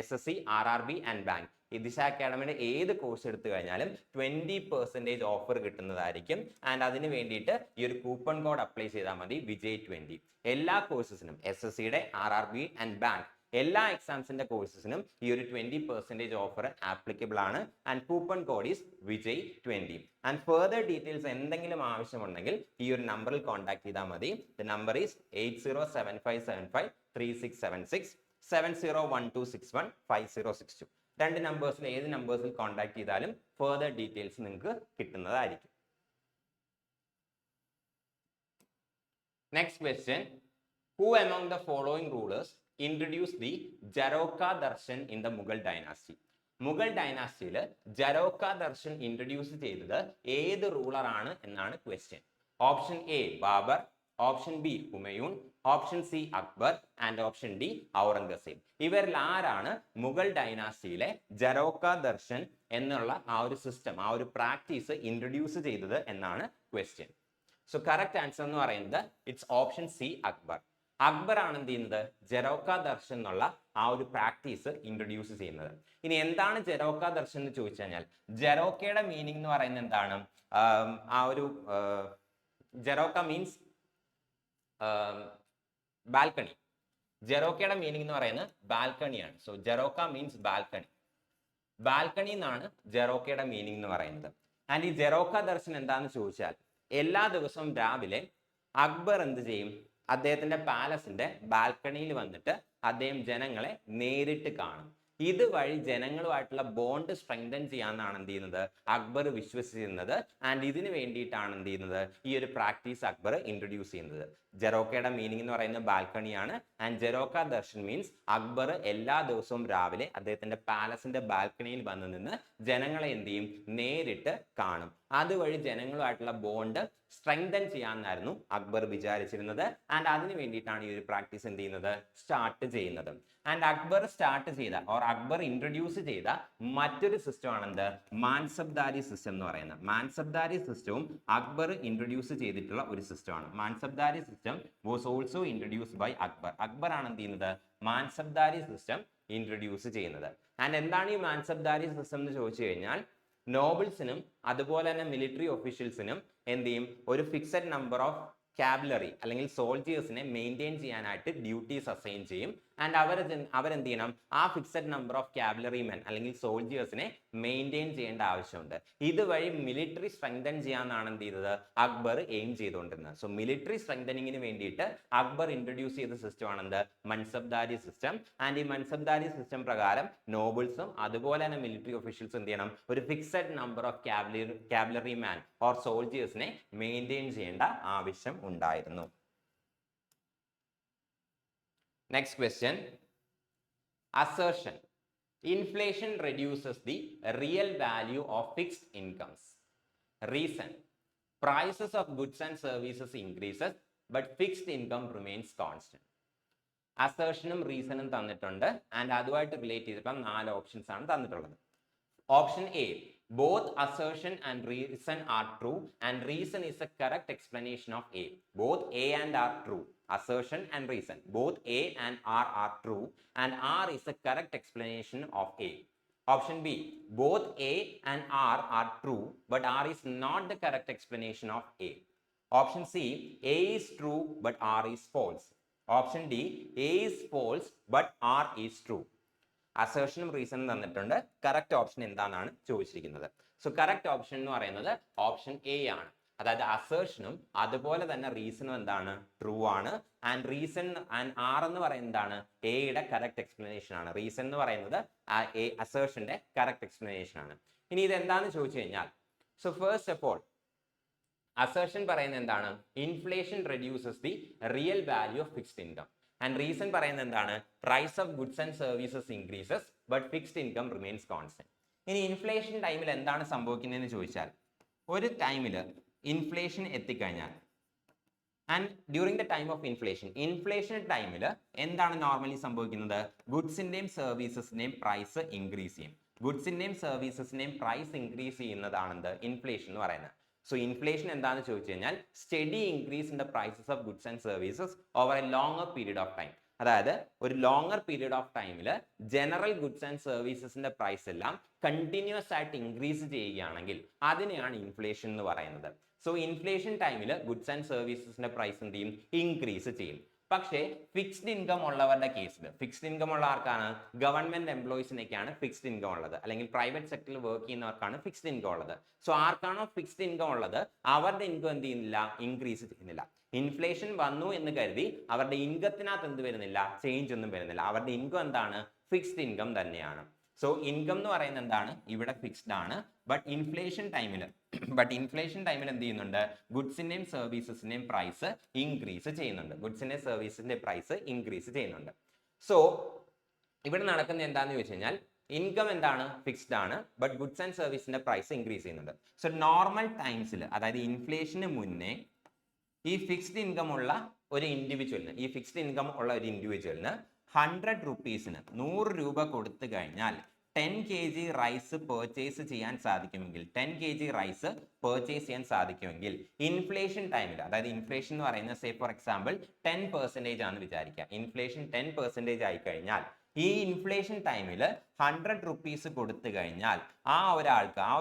SSC, RRB ആൻഡ് ബാങ്ക് ഈ ദിശ അക്കാഡമിയുടെ ഏത് കോഴ്സ് എടുത്തു കഴിഞ്ഞാലും 20% ഓഫർ കിട്ടുന്നതായിരിക്കും. ആൻഡ് അതിന് വേണ്ടിയിട്ട് ഈ ഒരു കൂപ്പൺ കോഡ് അപ്ലൈ ചെയ്താൽ മതി, വിജയ്20. എല്ലാ കോഴ്സസിനും SSCയുടെ, RRB ആൻഡ് ബാങ്ക് എല്ലാ എക്സാംസിന്റെ കോഴ്സസിനും ഈ ഒരു 20% ഓഫർ ആപ്ലിക്കബിൾ ആണ്. ആൻഡ് കൂപ്പൺ കോഡ് ഈസ് വിജയ്20. ആൻഡ് ഫർദർ ഡീറ്റെയിൽസ് എന്തെങ്കിലും ആവശ്യമുണ്ടെങ്കിൽ ഈ ഒരു നമ്പറിൽ കോൺടാക്ട് ചെയ്താൽ മതി. The number is 8075753676 7012615062. രണ്ട് നമ്പേഴ്സിൽ ഏത് നമ്പേഴ്സിൽ കോൺടാക്ട് ചെയ്താലും ഫർദർ ഡീറ്റെയിൽസ് നിങ്ങൾക്ക് കിട്ടുന്നതായിരിക്കും. Next question. Who among the following rulers introduced the Jaroka Darshan in the Mughal dynasty? Mughal ഡൈനാസ്റ്റിയിൽ ജരോക്ക ദർശൻ ഇൻട്രൊഡ്യൂസ് ചെയ്തത് ഏത് റൂളർ ആണ് എന്നാണ് question. Option A Babur, option B Humayun, option C Akbar and option D Aurangzeb. ഇവരിൽ ആരാണ് മുഗൾ ഡൈനാസ്റ്റിയിലെ ജരോക്ക ദർശൻ എന്നുള്ള ആ ഒരു സിസ്റ്റം, ആ ഒരു പ്രാക്ടീസ് ഇൻട്രൊഡ്യൂസ് ചെയ്തത് എന്നാണ് ക്വസ്റ്റ്യൻ. സോ കറക്റ്റ് ആൻസർ എന്ന് പറയുന്നത് it's option C Akbar. Akbar ആണ് എന്ത് ചെയ്യുന്നത്, ജരോക്ക ദർശൻ എന്നുള്ള ആ ഒരു പ്രാക്ടീസ് ഇൻട്രൊഡ്യൂസ് ചെയ്യുന്നത്. ഇനി എന്താണ് ജരോക്ക ദർശൻ എന്ന് ചോദിച്ചു കഴിഞ്ഞാൽ ജരോക്കയുടെ മീനിങ് എന്ന് പറയുന്നത് എന്താണ്, ആ ഒരു ജരോക്ക മീൻസ് ബാൽക്കണി. ജെറോക്കയുടെ മീനിങ് എന്ന് പറയുന്നത് ബാൽക്കണിയാണ്. So jharokha means balcony. Balcony എന്നാണ് ജെറോക്കയുടെ മീനിങ് എന്ന് പറയുന്നത്. ആൻഡ് ഈ ജെറോക്ക ദർശൻ എന്താണെന്ന് ചോദിച്ചാൽ എല്ലാ ദിവസവും രാവിലെ അക്ബർ എന്ത് ചെയ്യും, അദ്ദേഹത്തിന്റെ പാലസിന്റെ ബാൽക്കണിയിൽ വന്നിട്ട് അദ്ദേഹം ജനങ്ങളെ നേരിട്ട് കാണും. ഇതുവഴി ജനങ്ങളുമായിട്ടുള്ള ബോണ്ട് സ്ട്രെങ്തൻ ചെയ്യാന്നാണ് എന്ത് ചെയ്യുന്നത്, അക്ബർ വിശ്വസിച്ചിരുന്നത്. ആൻഡ് ഇതിന് വേണ്ടിയിട്ടാണ് എന്ത് ചെയ്യുന്നത്, ഈ ഒരു പ്രാക്ടീസ് അക്ബർ ഇൻട്രൊഡ്യൂസ് ചെയ്യുന്നത്. ജെറോക്കയുടെ മീനിങ് എന്ന് പറയുന്നത് ബാൽക്കണിയാണ്. ആൻഡ് ജെറോക്ക ദർശൻ മീൻസ് അക്ബർ എല്ലാ ദിവസവും രാവിലെ അദ്ദേഹത്തിന്റെ പാലസിന്റെ ബാൽക്കണിയിൽ വന്ന് നിന്ന് ജനങ്ങളെ എന്ത് ചെയ്യും, നേരിട്ട് കാണും. അതുവഴി ജനങ്ങളുമായിട്ടുള്ള ബോണ്ട് സ്ട്രെങ്തൻ ചെയ്യാമെന്നായിരുന്നു അക്ബർ വിചാരിച്ചിരുന്നത്. ആൻഡ് അതിന് വേണ്ടിയിട്ടാണ് ഈ ഒരു പ്രാക്ടീസ് എന്ത് ചെയ്യുന്നത്, സ്റ്റാർട്ട് ചെയ്യുന്നത്. ആൻഡ് അക്ബർ സ്റ്റാർട്ട് ചെയ്ത ഓർ അക്ബർ ഇൻട്രൊഡ്യൂസ് ചെയ്ത മറ്റൊരു സിസ്റ്റം ആണെന്ത്, മാൻസബ്ദാരി സിസ്റ്റം എന്ന് പറയുന്നത്. മാൻസബ്ദാരി സിസ്റ്റവും അക്ബർ ഇൻട്രൊഡ്യൂസ് ചെയ്തിട്ടുള്ള ഒരു സിസ്റ്റമാണ്. Mansabdari system was also introduced by Akbar. Akbar ആണ് എന്ത് ചെയ്യുന്നത്, മാൻസബ്ദാരി സിസ്റ്റം ഇൻട്രൊഡ്യൂസ് ചെയ്യുന്നത്. ആൻഡ് എന്താണ് ഈ മാൻസബ്ദാരി സിസ്റ്റം എന്ന് ചോദിച്ചു കഴിഞ്ഞാൽ നോബിൾസിനും അതുപോലെ തന്നെ മിലിറ്ററി ഒഫീഷ്യൽസിനും എന്ത് ചെയ്യും, ഒരു ഫിക്സഡ് നമ്പർ ഓഫ് കാവലറി അല്ലെങ്കിൽ സോൾജിയേഴ്സിനെ മെയിൻറ്റെയിൻ ചെയ്യാനായിട്ട് ഡ്യൂട്ടീസ് അസൈൻ ചെയ്യും. ആൻഡ് അവരെന്ത് ചെയ്യണം, ആ fixed number of cavalry men അല്ലെങ്കിൽ സോൾജിയേഴ്സിനെ മെയിൻറ്റെയിൻ ചെയ്യേണ്ട ആവശ്യമുണ്ട്. ഇതുവഴി മിലിറ്ററി സ്ട്രെങ്തൻ ചെയ്യാനാണ് എന്ത് ചെയ്തത്, അക്ബർ എയിം ചെയ്തുകൊണ്ടിരുന്നത്. സോ മിലിറ്ററി സ്ട്രെങ്തനിങ്ങിന് വേണ്ടിയിട്ട് അക്ബർ ഇൻട്രൊഡ്യൂസ് ചെയ്ത സിസ്റ്റം ആണെന്ത്, മൻസബ്ദാരി സിസ്റ്റം. ആൻഡ് ഈ മൻസബ്ദാരി സിസ്റ്റം പ്രകാരം നോബിൾസും അതുപോലെ തന്നെ മിലിറ്ററി ഒഫീഷ്യൽസും എന്ത് ചെയ്യണം, ഒരു fixed number of cavalry man or സോൾജിയേഴ്സിനെ മെയിൻറ്റെയിൻ ചെയ്യേണ്ട ആവശ്യം ഉണ്ടായിരുന്നു. Next question. Assertion. Inflation reduces the real value of fixed incomes. Reason. Prices of goods and services increases but fixed income remains constant. Assertionum reasonum തന്നിട്ടുണ്ട്. And അതുമായിട്ട് relate ചെയ്തിട്ടുള്ള 4 options ആണ് തന്നിട്ടുള്ളത്. Option A, both assertion and reason are true and reason is a correct explanation of A. Both A and R true. Assertion and reason, both A and R are true and R is a correct explanation of A. Option B, both A and R are true but R is not the correct explanation of A. Option C, A is true but R is false. Option D, A is false but R is true. അസേർഷനും റീസണും തന്നിട്ടുണ്ട്. Correct option എന്താണെന്നാണ് ചോദിച്ചിരിക്കുന്നത്. So correct option എന്ന് പറയുന്നത് option A ആണ്. അതായത് അസേർഷനും അതുപോലെ തന്നെ റീസണും എന്താണ് ട്രൂ ആണ്. ആൻഡ് റീസൺ ആൻഡ് ആർ എന്ന് പറയുന്നത് എന്താണ് എയുടെ കറക്റ്റ് എക്സ്പ്ലനേഷൻ ആണ്. റീസൺ എന്ന് പറയുന്നത് അസേർഷന്റെ കറക്റ്റ് എക്സ്പ്ലനേഷൻ ആണ്. ഇനി ഇത് എന്താണെന്ന് ചോദിച്ചു കഴിഞ്ഞാൽ, so first of all assertion പറയുന്നത് എന്താണ്, inflation reduces the real value of fixed income. And reason പറയുന്നത് എന്താണ്, price of goods and services increases but fixed income remains constant. ഇനി ഇൻഫ്ലേഷൻ ടൈമിൽ എന്താണ് സംഭവിക്കുന്നതെന്ന് ചോദിച്ചാൽ, ഒരു ടൈമിൽ ഇൻഫ്ലേഷൻ എത്തിക്കഴിഞ്ഞാൽ and during the time of inflation ടൈമിൽ എന്താണ് നോർമലി സംഭവിക്കുന്നത്, ഗുഡ്സിന്റെയും സർവീസസിന്റെയും പ്രൈസ് ഇൻക്രീസ് ചെയ്യും. ഗുഡ്സിന്റെയും സർവീസസിന്റെയും പ്രൈസ് ഇൻക്രീസ് ചെയ്യുന്നതാണ് ഇൻഫ്ലേഷൻ എന്ന് പറയുന്നത്. സോ ഇൻഫ്ലേഷൻ എന്താണെന്ന് ചോദിച്ചു കഴിഞ്ഞാൽ, study increase in the prices of goods and services over a longer period of time. അതായത് ഒരു ലോങ്ങർ പീരീഡ് ഓഫ് ടൈമിൽ ജനറൽ ഗുഡ്സ് ആൻഡ് സർവീസസിന്റെ പ്രൈസ് എല്ലാം കണ്ടിന്യൂസ് ആയിട്ട് ഇൻക്രീസ് ചെയ്യുകയാണെങ്കിൽ അതിനെയാണ് ഇൻഫ്ലേഷൻ എന്ന് പറയുന്നത്. സോ ഇൻഫ്ലേഷൻ ടൈമിൽ ഗുഡ്സ് ആൻഡ് സർവീസസിന്റെ പ്രൈസ് എന്ത് ചെയ്യും, ഇൻക്രീസ് ചെയ്യും. പക്ഷേ ഫിക്സ്ഡ് ഇൻകം ഉള്ളവരുടെ കേസിൽ, ഫിക്സ്ഡ് ഇൻകം ഉള്ള ആർക്കാണ്, ഗവൺമെന്റ് എംപ്ലോയീസിനൊക്കെയാണ് ഫിക്സ്ഡ് ഇൻകം ഉള്ളത്, അല്ലെങ്കിൽ പ്രൈവറ്റ് സെക്ടറിൽ വർക്ക് ചെയ്യുന്നവർക്കാണ് ഫിക്സ്ഡ് ഇൻകം ഉള്ളത്. സോ ആർക്കാണോ ഫിക്സ്ഡ് ഇൻകം ഉള്ളത് അവരുടെ ഇൻകം എന്ത് ചെയ്യുന്നില്ല, ഇൻക്രീസ് ചെയ്യുന്നില്ല. ഇൻഫ്ലേഷൻ വന്നു എന്ന് കരുതി അവരുടെ ഇൻകത്തിനകത്ത് എന്ത് വരുന്നില്ല, ചേഞ്ച് ഒന്നും വരുന്നില്ല. അവരുടെ ഇൻകം എന്താണ്, ഫിക്സ്ഡ് ഇൻകം തന്നെയാണ്. സോ ഇൻകം എന്ന് പറയുന്നത് എന്താണ്, ഇവിടെ ഫിക്സ്ഡ് ആണ്. ബട്ട് ഇൻഫ്ലേഷൻ ടൈമിൽ എന്ത് ചെയ്യുന്നുണ്ട്, ഗുഡ്സിന്റെയും സർവീസസിന്റെയും പ്രൈസ് ഇൻക്രീസ് ചെയ്യുന്നുണ്ട്. ഗുഡ്സിന്റെ സർവീസിന്റെ പ്രൈസ് ഇൻക്രീസ് ചെയ്യുന്നുണ്ട്. സോ ഇവിടെ നടക്കുന്നത് എന്താന്ന് ചോദിച്ചു കഴിഞ്ഞാൽ, ഇൻകം എന്താണ്, ഫിക്സ്ഡ് ആണ്. ബട്ട് ഗുഡ്സ് ആൻഡ് സർവീസിന്റെ പ്രൈസ് ഇൻക്രീസ് ചെയ്യുന്നുണ്ട്. സോ നോർമൽ ടൈംസിൽ, അതായത് ഇൻഫ്ലേഷന് മുന്നേ ഈ ഫിക്സ്ഡ് ഇൻകം ഉള്ള ഒരു ഇൻഡിവിജ്വലിന് 100 റുപ്പീസിന് 100 രൂപ കൊടുത്തു കഴിഞ്ഞാൽ 10 kg റൈസ് പർച്ചേസ് ചെയ്യാൻ സാധിക്കുമെങ്കിൽ ഇൻഫ്ലേഷൻ ടൈമിൽ, അതായത് ഇൻഫ്ലേഷൻ എന്ന് പറയുന്നത് സേ ഫോർ എക്സാമ്പിൾ 10% ആണ് വിചാരിക്കുക. ഇൻഫ്ലേഷൻ 10% ആയി കഴിഞ്ഞാൽ ഈ ഇൻഫ്ലേഷൻ ടൈമിൽ 100 റുപ്പീസ് കൊടുത്തു കഴിഞ്ഞാൽ ആ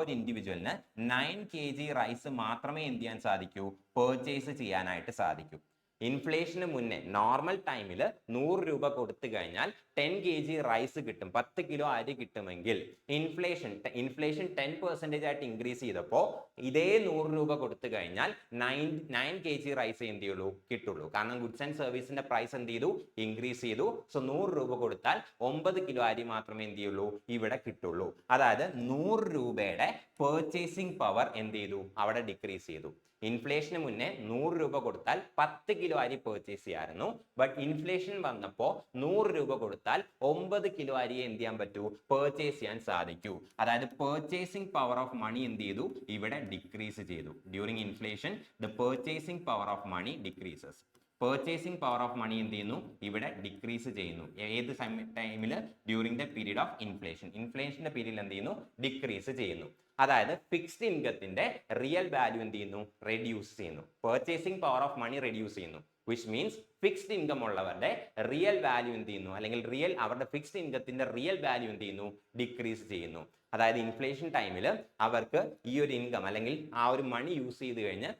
ഒരു ഇൻഡിവിജ്വലിന് 9 kg റൈസ് മാത്രമേ എന്ത് ചെയ്യാൻ സാധിക്കൂ, പർച്ചേസ് ചെയ്യാനായിട്ട് സാധിക്കൂ. ഇൻഫ്ലേഷന് മുന്നേ നോർമൽ ടൈമിൽ 100 രൂപ കൊടുത്തു കഴിഞ്ഞാൽ 10 kg റൈസ് കിട്ടും, 10 കിലോ അരി കിട്ടുമെങ്കിൽ ഇൻഫ്ലേഷൻ 10% ആയിട്ട് ഇൻക്രീസ് ചെയ്തപ്പോൾ ഇതേ 100 രൂപ കൊടുത്തു കഴിഞ്ഞാൽ 9 kg റൈസ് എന്ത് ചെയ്യുള്ളൂ, കിട്ടുള്ളൂ. കാരണം ഗുഡ്സ് ആൻഡ് സർവീസിന്റെ പ്രൈസ് എന്ത് ചെയ്തു, ഇൻക്രീസ് ചെയ്തു. സോ 100 രൂപ കൊടുത്താൽ 9 കിലോ അരി മാത്രമേ എന്ത് ചെയ്യുള്ളൂ, ഇവിടെ കിട്ടുള്ളൂ. അതായത് 100 രൂപയുടെ പർച്ചേസിംഗ് പവർ എന്ത് ചെയ്തു, അവിടെ ഡിക്രീസ് ചെയ്തു. ഇൻഫ്ലേഷന് മുന്നേ 100 രൂപ കൊടുത്താൽ 10 കിലോ അരി പർച്ചേസ് ചെയ്യായിരുന്നു. ബട്ട് ഇൻഫ്ലേഷൻ വന്നപ്പോൾ 100 രൂപ കൊടുത്താൽ 9 കിലോ അരി എന്ത് ചെയ്യാൻ പറ്റൂ, പർച്ചേസ് ചെയ്യാൻ സാധിക്കൂ. അതായത് പർച്ചേസിംഗ് പവർ ഓഫ് മണി എന്ത് ചെയ്തു, ഇവിടെ ഡിക്രീസ് ചെയ്തു. During inflation the purchasing power of money decreases. Purchasing power of money എന്ത് ചെയ്യുന്നു, ഇവിടെ ഡിക്രീസ് ചെയ്യുന്നു. ഏത് ടൈമിൽ, ഡ്യൂറിംഗ് ദ പീരീഡ് ഓഫ് ഇൻഫ്ലേഷന്റെ പീരീഡിൽ എന്ത് ചെയ്യുന്നു, ഡിക്രീസ് ചെയ്യുന്നു. അതായത് ഫിക്സ്ഡ് ഇൻകത്തിന്റെ റിയൽ വാല്യൂ എന്ത് ചെയ്യുന്നു, റെഡ്യൂസ് ചെയ്യുന്നു. Purchasing power of money reduce ചെയ്യുന്നു, വിച്ച് മീൻസ് ഫിക്സ്ഡ് ഇൻകം ഉള്ളവരുടെ റിയൽ വാല്യൂ എന്ത് ചെയ്യുന്നു, അല്ലെങ്കിൽ അവരുടെ ഫിക്സ്ഡ് ഇൻകത്തിന്റെ റിയൽ വാല്യൂ എന്ത് ചെയ്യുന്നു, ഡിക്രീസ് ചെയ്യുന്നു. അതായത് ഇൻഫ്ലേഷൻ ടൈമിൽ അവർക്ക് ഈ ഒരു ഇൻകം അല്ലെങ്കിൽ ആ ഒരു മണി യൂസ് ചെയ്ത് കഴിഞ്ഞ്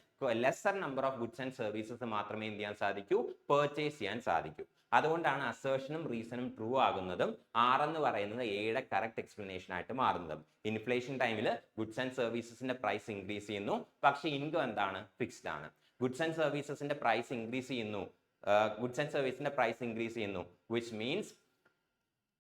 lesser number of goods and services മാത്രമേ എന്ത് ചെയ്യാൻ സാധിക്കൂ, പർച്ചേസ് ചെയ്യാൻ സാധിക്കൂ. അതുകൊണ്ടാണ് അസേർഷനും റീസണും ട്രൂ ആകുന്നതും ആർ എന്ന് പറയുന്നത് എയുടെ കറക്റ്റ് എക്സ്പ്ലനേഷൻ ആയിട്ട് മാറുന്നതും. ഇൻഫ്ലേഷൻ ടൈമിൽ ഗുഡ്സ് ആൻഡ് സർവീസസിന്റെ പ്രൈസ് ഇൻക്രീസ് ചെയ്യുന്നു, പക്ഷേ ഇൻകം എന്താണ്, ഫിക്സ്ഡ് ആണ്. ഗുഡ്സ് ആൻഡ് സർവീസസിന്റെ പ്രൈസ് ഇൻക്രീസ് ചെയ്യുന്നു, വിച്ച് മീൻസ്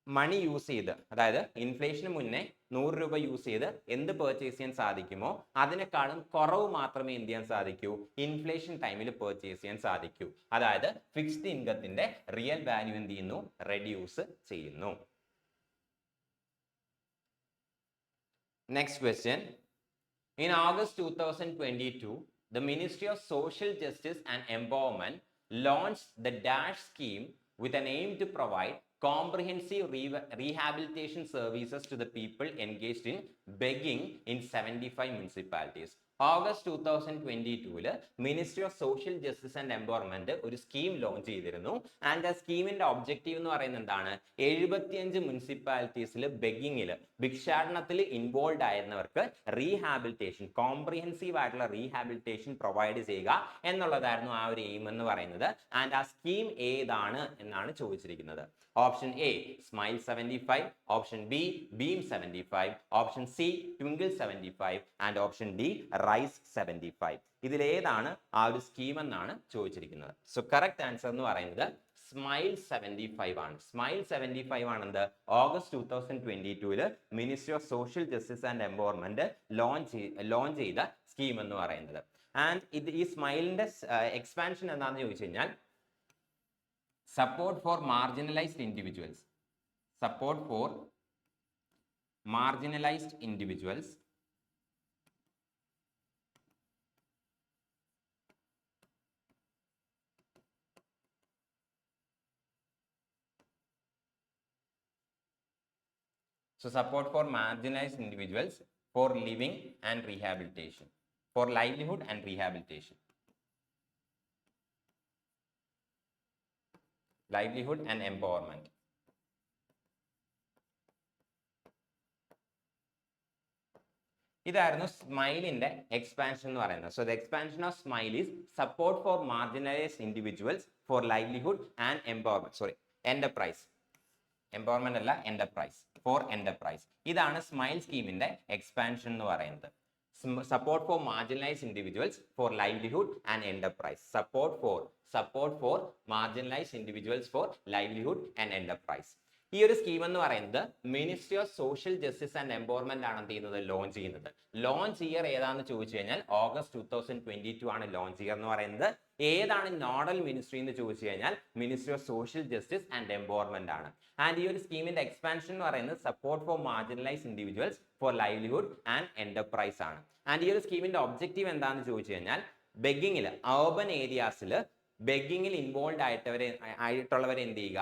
മണി യൂസ് ചെയ്ത്, അതായത് ഇൻഫ്ലേഷന് മുന്നേ 100 രൂപ യൂസ് ചെയ്ത് എന്ത് പർച്ചേസ് ചെയ്യാൻ സാധിക്കുമോ അതിനേക്കാളും കുറവ് മാത്രമേ എന്ത് ചെയ്യാൻ സാധിക്കൂ, ഇൻഫ്ലേഷൻ ടൈമിൽ പർച്ചേസ് ചെയ്യാൻ സാധിക്കൂ. അതായത് ഫിക്സ്ഡ് ഇൻകത്തിന്റെ റിയൽ വാല്യൂ എന്ത് ചെയ്യുന്നു, റെഡ്യൂസ് ചെയ്യുന്നു. Next question. In August 2022, the Ministry of Social Justice and Empowerment launched the DASH scheme with an aim to provide comprehensive rehabilitation services to the people engaged in begging in 75 municipalities. August 2022 ministry of social justice and empowerment ഒരു scheme launch ചെയ്തിരുന്നു. And ആ സ്കീമിന്റെ objective എന്ന് പറയുന്നത് എന്താണ്, 75 മുനിസിപ്പാലിറ്റീസിൽ ബെഗിങ്ങിൽ, ഭിക്ഷാടനത്തിൽ involve ആയിരുന്നവർക്ക് rehabilitation, comprehensive ആയിട്ടുള്ള rehabilitation provide ചെയ്യുക എന്നുള്ളതായിരുന്നു ആ ഒരു എയിം എന്ന് പറയുന്നത്. ആൻഡ് ആ സ്കീം ഏതാണ് എന്നാണ് ചോദിച്ചിരിക്കുന്നത്. Option A smile 75, option B beam 75, option C twinkle 75 and option D rise 75. ഇതിലേതാണ് ആ ഒരു സ്കീം എന്നാണ് ചോദിച്ചിരിക്കുന്നത്. സോ കറക്റ്റ് ആൻസർ എന്ന് പറയുന്നത് സ്മൈൽ 75 ആണ്. സ്മൈൽ 75 ആണ് എന്ത് August 2022 ministry of social justice and empowerment launch ചെയ്ത സ്കീം എന്ന് പറയുന്നത്. ആൻഡ് ഈ സ്മൈലിന്റെ എക്സ്പാൻഷൻ എന്താണെന്ന് ചോദിച്ചു കഴിഞ്ഞാൽ support for marginalised individuals, support for marginalised individuals, so support for marginalized individuals for living and rehabilitation, for livelihood and rehabilitation, livelihood and empowerment. ഇതായിരുന്നു സ്മൈലിന്റെ expansion എന്ന് പറയുന്നത്. So the expansion of smile is support for marginalised individuals four livelihood and empowerment, sorry enterprise, empowerment അല്ല enterprise, four enterprise. ഇതാണ് smile സ്കീമിന്റെ expansion എന്ന് പറയുന്നത്. Support for marginalised individuals four livelihood and enterprise, support for marginalised individuals four livelihood and enterprise. ഈ ഒരു scheme എന്ന് പറയുന്നത് ministry of social justice and empowerment ആണ് എന്ത് ചെയ്യുന്നത്, ലോഞ്ച് ചെയ്യുന്നത്. ലോഞ്ച് ഇയർ ഏതാണെന്ന് ചോദിച്ചു കഴിഞ്ഞാൽ ഓഗസ്റ്റ് 2022 ആണ് ലോഞ്ച് ഇയർ എന്ന് പറയുന്നത്. ഏതാണ് നോഡൽ മിനിസ്ട്രി എന്ന് ചോദിച്ചു കഴിഞ്ഞാൽ ministry of social justice and empowerment ആണ്. ആൻഡ് ഈ ഒരു സ്കീമിന്റെ എക്സ്പാൻഷൻ എന്ന് പറയുന്നത് support for marginalised individuals four livelihood and enterprise ആണ്. ആൻഡ് ഈ ഒരു സ്കീമിന്റെ ഒബ്ജക്റ്റീവ് എന്താണെന്ന് ചോദിച്ചു കഴിഞ്ഞാൽ ബെഗിങ്ങിൽ, അർബൻ ഏരിയാസിൽ ബെഗിങ്ങിൽ ഇൻവോൾവ് ആയിട്ടുള്ളവരെ എന്ത് ചെയ്യുക,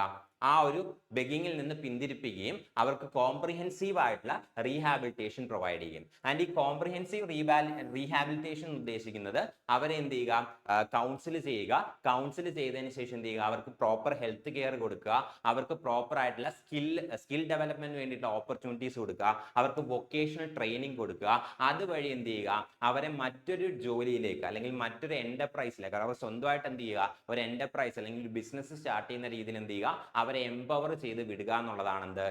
ആ ഒരു ബെഗിങ്ങിൽ നിന്ന് പിന്തിരിപ്പിക്കുകയും അവർക്ക് കോംപ്രിഹെൻസീവ് ആയിട്ടുള്ള റീഹാബിലിറ്റേഷൻ പ്രൊവൈഡ് ചെയ്യും. ആൻഡ് ഈ കോംപ്രിഹെൻസീവ് റീഹാബിലിറ്റേഷൻ ഉദ്ദേശിക്കുന്നത് അവരെ എന്ത് ചെയ്യുക, കൗൺസിൽ ചെയ്യുക, കൗൺസിൽ ചെയ്തതിന് ശേഷം എന്ത് ചെയ്യുക, അവർക്ക് പ്രോപ്പർ ഹെൽത്ത് കെയർ കൊടുക്കുക, അവർക്ക് പ്രോപ്പർ ആയിട്ടുള്ള സ്കിൽ ഡെവലപ്മെന്റ് വേണ്ടിയിട്ടുള്ള ഓപ്പർച്യൂണിറ്റീസ് കൊടുക്കുക, അവർക്ക് വൊക്കേഷണൽ ട്രെയിനിങ് കൊടുക്കുക. അതുവഴി എന്ത് ചെയ്യുക, അവരെ മറ്റൊരു ജോലിയിലേക്ക് അല്ലെങ്കിൽ മറ്റൊരു എന്റർപ്രൈസിലേക്ക്, അവർ സ്വന്തമായിട്ട് എന്ത് ചെയ്യുക, ഒരു എന്റർപ്രൈസ് അല്ലെങ്കിൽ ഒരു ബിസിനസ് സ്റ്റാർട്ട് ചെയ്യുന്ന രീതിയിൽ എന്ത് ചെയ്യുക, അവരെ എംപവർ ചെയ്ത് വിടുക എന്നുള്ളതാണ് എന്ത്